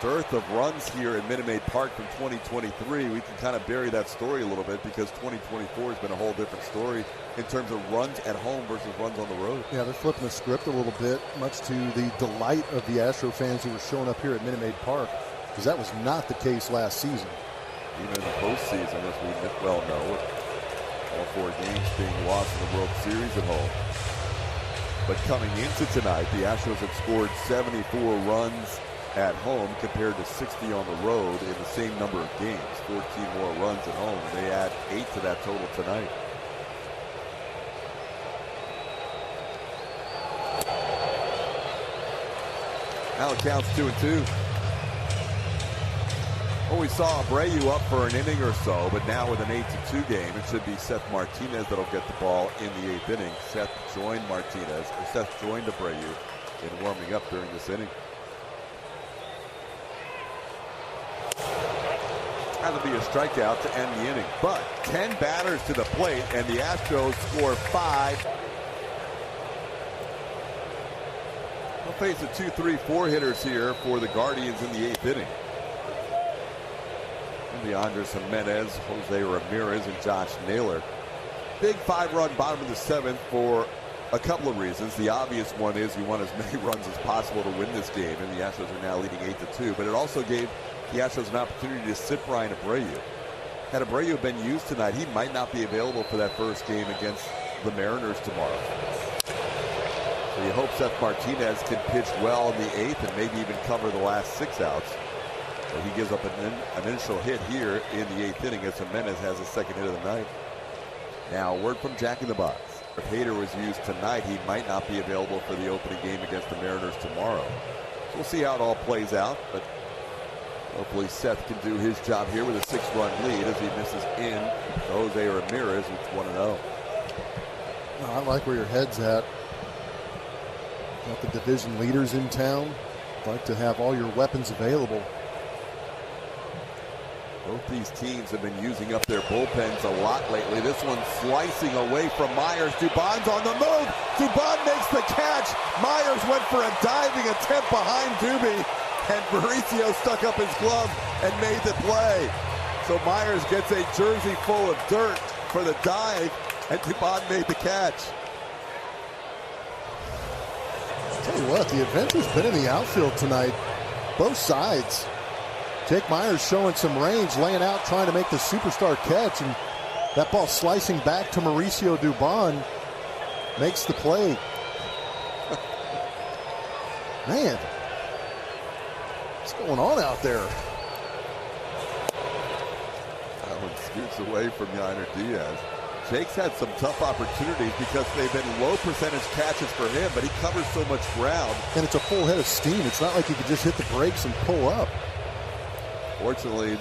dearth of runs here at Minute Maid Park from 2023, we can kind of bury that story a little bit because 2024 has been a whole different story in terms of runs at home versus runs on the road. Yeah, they're flipping the script a little bit, much to the delight of the Astro fans who were showing up here at Minute Maid Park, because that was not the case last season. Even in the postseason, as we well know, all 4 games being lost in the World Series at home. But coming into tonight, the Astros have scored 74 runs at home compared to 60 on the road in the same number of games. 14 more runs at home. They add 8 to that total tonight. Now it counts 2-2. Well, we saw Abreu up for an inning or so, but now with an 8-2 game, it should be Seth Martinez that'll get the ball in the 8th inning. Seth joined Abreu in warming up during this inning. That'll be a strikeout to end the inning. But 10 batters to the plate, and the Astros score 5. We'll face the 2, 3, 4 hitters here for the Guardians in the 8th inning. Andres Jimenez, Jose Ramirez, and Josh Naylor. Big 5-run bottom of the 7th for a couple of reasons. The obvious one is you want as many runs as possible to win this game, and the Astros are now leading 8-2. But it also gave the Astros an opportunity to sit Brian Abreu. Had Abreu been used tonight, he might not be available for that first game against the Mariners tomorrow. So you hope Seth Martinez can pitch well in the 8th and maybe even cover the last 6 outs. So he gives up an initial hit here in the 8th inning as Jimenez has his second hit of the night. Now, word from Jack in the Box. If Hader was used tonight, he might not be available for the opening game against the Mariners tomorrow. So we'll see how it all plays out, but hopefully Seth can do his job here with a 6-run lead as he misses in to Jose Ramirez, who's 1-0. No, I like where your head's at. Got the division leaders in town. Like to have all your weapons available. Both these teams have been using up their bullpens a lot lately. This one slicing away from Myers. Dubon's on the move. Dubon makes the catch. Myers went for a diving attempt behind Doobie, and Mauricio stuck up his glove and made the play. So Myers gets a jersey full of dirt for the dive, and Dubon made the catch. Tell you what, the adventure's been in the outfield tonight. Both sides. Jake Myers showing some range, laying out, trying to make the superstar catch, and that ball slicing back to Mauricio Dubon makes the play. Man, what's going on out there? That one scoots away from Yainer Diaz. Jake's had some tough opportunities because they've been low percentage catches for him, but he covers so much ground. And it's a full head of steam. It's not like you could just hit the brakes and pull up. Fortunately,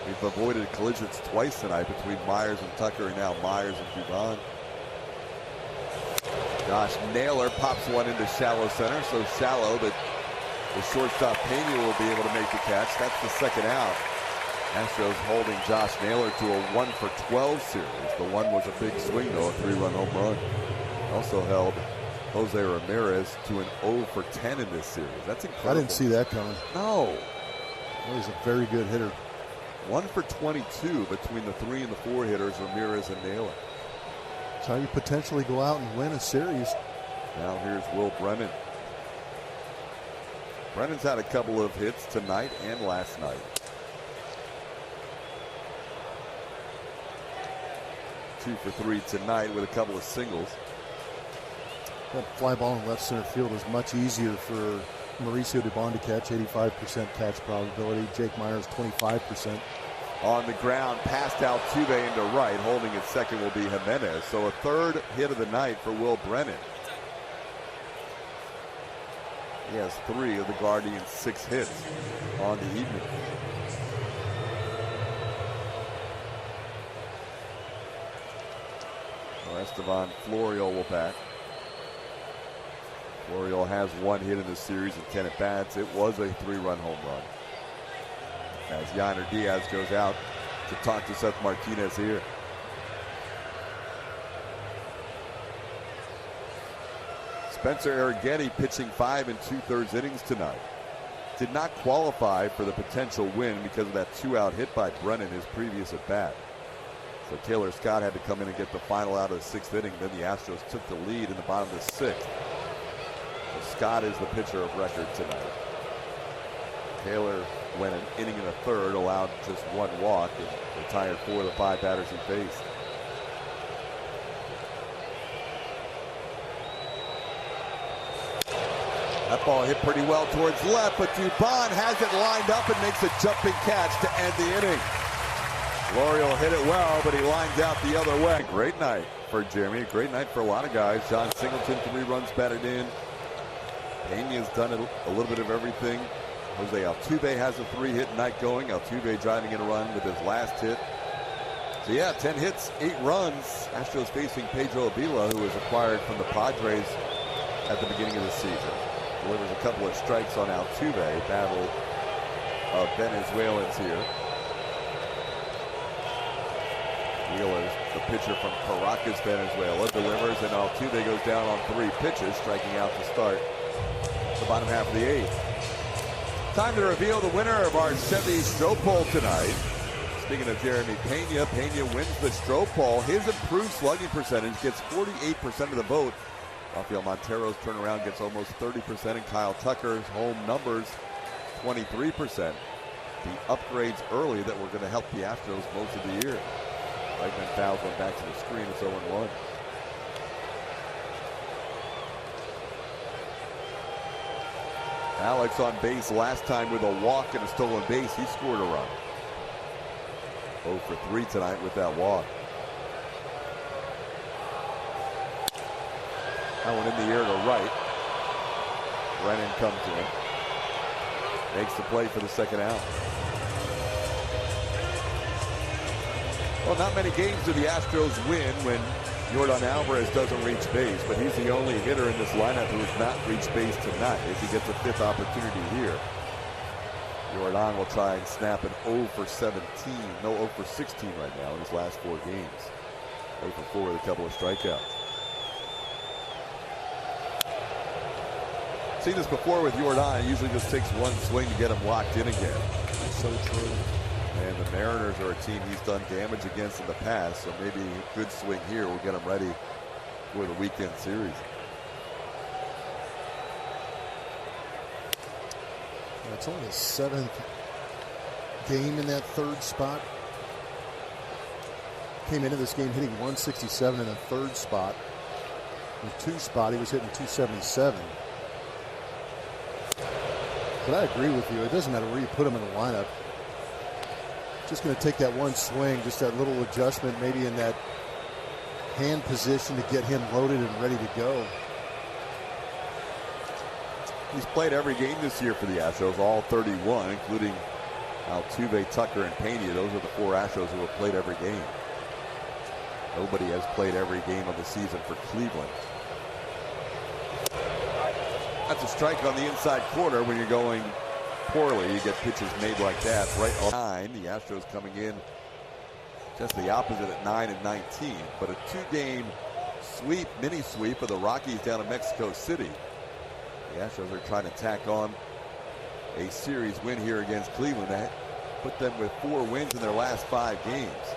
we've avoided collisions twice tonight between Myers and Tucker, and now Myers and Dubon. Josh Naylor pops one into shallow center, so shallow that the shortstop Pena will be able to make the catch. That's the second out. Astros holding Josh Naylor to a 1-for-12 series. The one was a big swing, though, a 3-run home run. Also held Jose Ramirez to an 0-for-10 in this series. That's incredible. I didn't see that coming. No. He's a very good hitter. 1-for-22 between the 3 and the 4 hitters, Ramirez and Naylor. That's how you potentially go out and win a series. Now here's Will Brennan. Brennan's had a couple of hits tonight and last night. 2 for 3 tonight with a couple of singles. That fly ball in left center field is much easier for Mauricio Dubon to catch, 85% catch probability. Jake Myers, 25%. On the ground, passed Altuve into right. Holding at second will be Jimenez. So a third hit of the night for Will Brennan. He has 3 of the Guardians' 6 hits on the evening. Estevan Florial will bat. Florial has 1 hit in the series and 10 at-bats. It was a 3-run home run. As Yainer Diaz goes out to talk to Seth Martinez here. Spencer Arrighetti pitching 5 2/3 innings tonight. Did not qualify for the potential win because of that 2-out hit by Brennan his previous at-bat. So Taylor Scott had to come in and get the final out of the 6th inning. Then the Astros took the lead in the bottom of the 6th. So Scott is the pitcher of record tonight. Taylor went an inning and a third, allowed just 1 walk, and retired 4 of the 5 batters he faced. That ball hit pretty well towards left, but Dubon has it lined up and makes a jumping catch to end the inning. Florial hit it well, but he lines out the other way. Great night for Jeremy. Great night for a lot of guys. John Singleton, 3 runs batted in. Pena's done a little bit of everything. Jose Altuve has a 3-hit night going. Altuve driving in a run with his last hit. So yeah, 10 hits, 8 runs. Astros facing Pedro Avila, who was acquired from the Padres at the beginning of the season. Delivers a couple of strikes on Altuve. Battle of Venezuelans here. Wheeler, the pitcher from Caracas, Venezuela, delivers, and Altuve goes down on 3 pitches, striking out to start the bottom half of the 8th. Time to reveal the winner of our Chevy Stroh Poll tonight. Speaking of Jeremy Pena, Pena wins the Stroh Poll. His improved slugging percentage gets 48% of the vote. Rafael Montero's turnaround gets almost 30%, and Kyle Tucker's home numbers 23%. The upgrades early that were going to help the Astros most of the year. Bregman fouls one back to the screen. It's 0-1. Alex on base last time with a walk and a stolen base. He scored a run. 0 for 3 tonight with that walk. That one in the air to right. Brennan comes in. Makes the play for the second out. Well, not many games do the Astros win when Yordan Alvarez doesn't reach base, but he's the only hitter in this lineup who has not reached base tonight as he gets a 5th opportunity here. Yordan will try and snap an 0 for 17, no 0 for 16 right now in his last 4 games. 0 for 4 with a couple of strikeouts. Seen this before with Yordan. It usually just takes one swing to get him locked in again. That's so true. And the Mariners are a team he's done damage against in the past, so maybe a good swing here will get him ready for the weekend series. It's only his 7th game in that 3rd spot. Came into this game hitting 167 in a 3rd spot. In the 2 spot, he was hitting 277. But I agree with you. It doesn't matter where you put him in the lineup. Just going to take that one swing, just that little adjustment, maybe in that hand position to get him loaded and ready to go. He's played every game this year for the Astros, all 31, including Altuve, Tucker, and Pena. Those are the 4 Astros who have played every game. Nobody has played every game of the season for Cleveland. That's a strike on the inside corner. When you're going poorly, you get pitches made like that. Right on 9, the Astros coming in just the opposite at 9 and 19. But a 2-game sweep, mini sweep of the Rockies down in Mexico City. The Astros are trying to tack on a series win here against Cleveland. That put them with 4 wins in their last 5 games.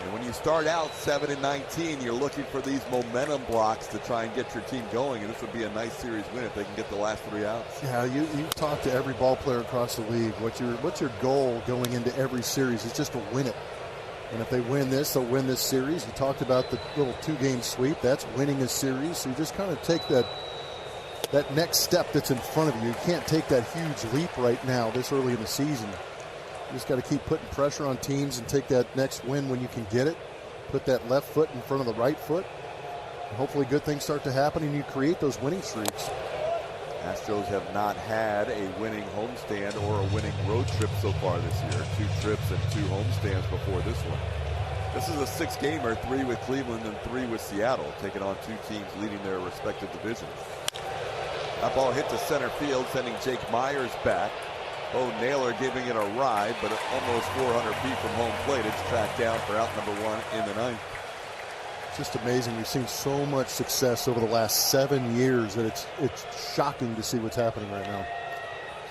And when you start out 7 and 19, you're looking for these momentum blocks to try and get your team going. And this would be a nice series win if they can get the last 3 outs. Yeah, you talk to every ball player across the league. What's your goal going into every series? It's just to win it. And if they win this, they'll win this series. You talked about the little 2-game sweep. That's winning a series. So you just kind of take that next step that's in front of you. You can't take that huge leap right now this early in the season. You just got to keep putting pressure on teams and take that next win when you can get it. Put that left foot in front of the right foot. And hopefully good things start to happen and you create those winning streaks. Astros have not had a winning homestand or a winning road trip so far this year. 2 trips and 2 homestands before this one. This is a 6-gamer, 3 with Cleveland and 3 with Seattle, taking on 2 teams leading their respective divisions. That ball hit to center field, sending Jake Myers back. Bo Naylor giving it a ride, but almost 400 feet from home plate. It's tracked down for out number 1 in the 9th. Just amazing. We've seen so much success over the last 7 years that it's shocking to see what's happening right now.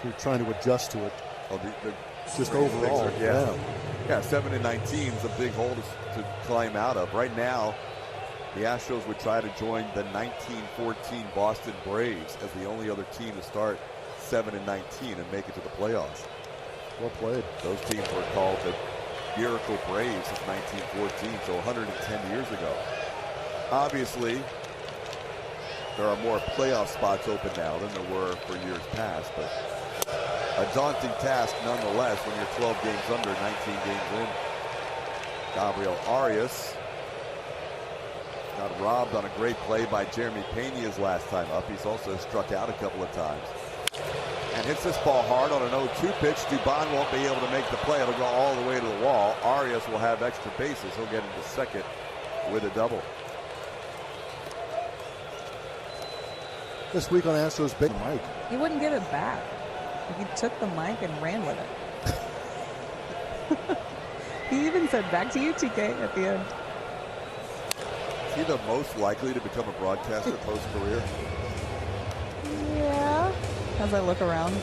So we're trying to adjust to it. Well, just overall, yeah, 7 and 19 is a big hole to climb out of. Right now, the Astros would try to join the 1914 Boston Braves as the only other team to start 7 and 19 and make it to the playoffs. Well played. Those teams were called the Miracle Braves of 1914, so 110 years ago. Obviously, there are more playoff spots open now than there were for years past, but a daunting task nonetheless when you're 12 games under, 19 games in. Gabriel Arias Got robbed on a great play by Jeremy Pena his last time up. He's also struck out a couple of times. And hits this ball hard on an 0-2 pitch. Dubon won't be able to make the play. It'll go all the way to the wall. Arias will have extra bases. He'll get into second with a double. This week on Astros, big Mike. He wouldn't give it back. He took the mic and ran with it. He even said, "Back to you, TK," at the end. Is he the most likely to become a broadcaster post-career? Yeah. As I look around.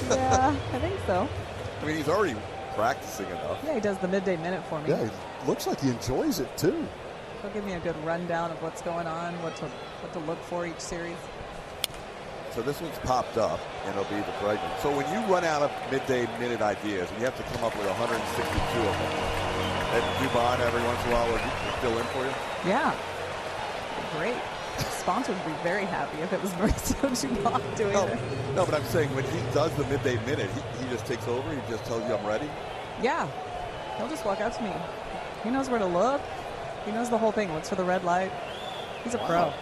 Yeah, I think so. I mean, he's already practicing enough. Yeah, he does the midday minute for me. Yeah, it looks like he enjoys it too. He'll give me a good rundown of what's going on, what to look for each series. So this one's popped up, and it'll be the fragment. So when you run out of midday minute ideas, and you have to come up with 162 of them, and Dubon every once in a while will fill in for you? Yeah. Great. The sponsor would be very happy if it was Mauricio Dubon doing it. No, but I'm saying when he does the midday minute, he just takes over. He just tells you, "I'm ready." Yeah. He'll just walk out to me. He knows where to look. He knows the whole thing. Looks for the red light. He's a pro.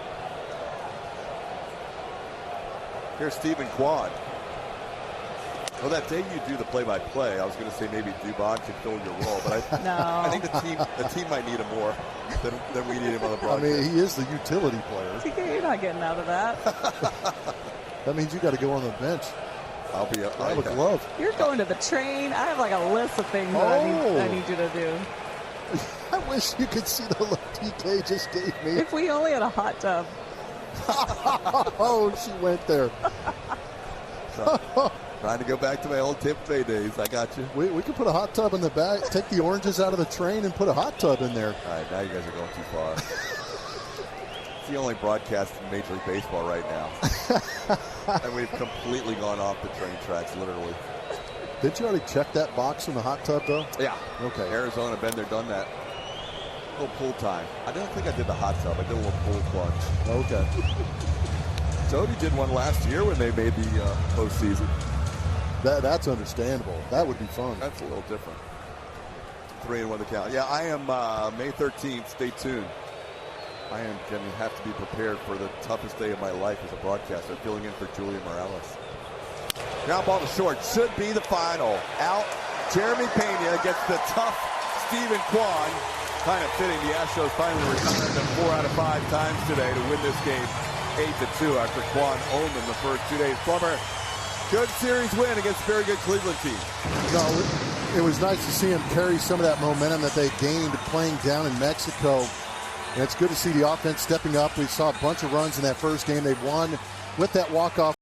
Here's Stephen Kwan. Well, that day you do the play-by-play, I was going to say maybe Dubon could fill your role, but I think the team might need him more than we need him on the broadcast. I mean, he is the utility player. TK, you're not getting out of that. That means you got to go on the bench. I'll be up. I have a glove. You're going to the train. I have like a list of things that I need you to do. I wish you could see the look TK just gave me. If we only had a hot tub. Oh, she went there. So, trying to go back to my old Tampa Bay days. I got you. We could put a hot tub in the back, take the oranges out of the train, and put a hot tub in there. All right, now you guys are going too far. It's the only broadcast in Major League Baseball right now. And we've completely gone off the train tracks, literally. Did you already check that box in the hot tub, though? Yeah. Okay. Arizona, been there, done that. A little pool time. I don't think I did the hot tub. I did a little pool plunge. Okay. Jody did one last year when they made the postseason. That's understandable. That would be fun. That's a little different. 3-1 the count. Yeah, I am May 13th. Stay tuned. I am going to have to be prepared for the toughest day of my life as a broadcaster, filling in for Julian Morales. Ground ball to short. Should be the final. Out. Jeremy Pena gets the tough Stephen Kwan. Kind of fitting. The Astros finally retired them 4 out of 5 times today to win this game 8-2 after Kwan owned them the first 2 days. Plummer, good series win against a very good Cleveland team. No, it was nice to see him carry some of that momentum that they gained playing down in Mexico. And it's good to see the offense stepping up. We saw a bunch of runs in that first game. They won with that walk-off.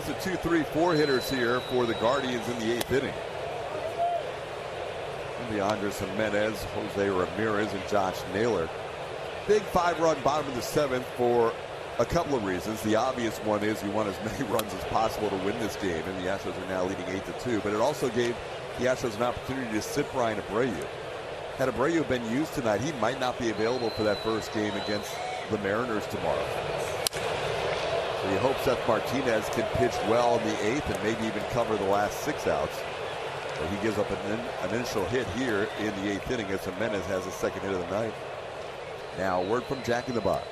the 2-3-4 hitters here for the Guardians in the 8th inning. Leandros Jimenez, Jose Ramirez, and Josh Naylor. Big 5-run bottom of the 7th for a couple of reasons. The obvious one is you want as many runs as possible to win this game, and the Astros are now leading 8-2. But it also gave the Astros an opportunity to sit Brian Abreu. Had Abreu been used tonight, he might not be available for that first game against the Mariners tomorrow. So you hope Seth Martinez can pitch well in the 8th and maybe even cover the last 6 outs. But he gives up an initial hit here in the 8th inning as Jimenez has his second hit of the night. Now, a word from Jack in the Box.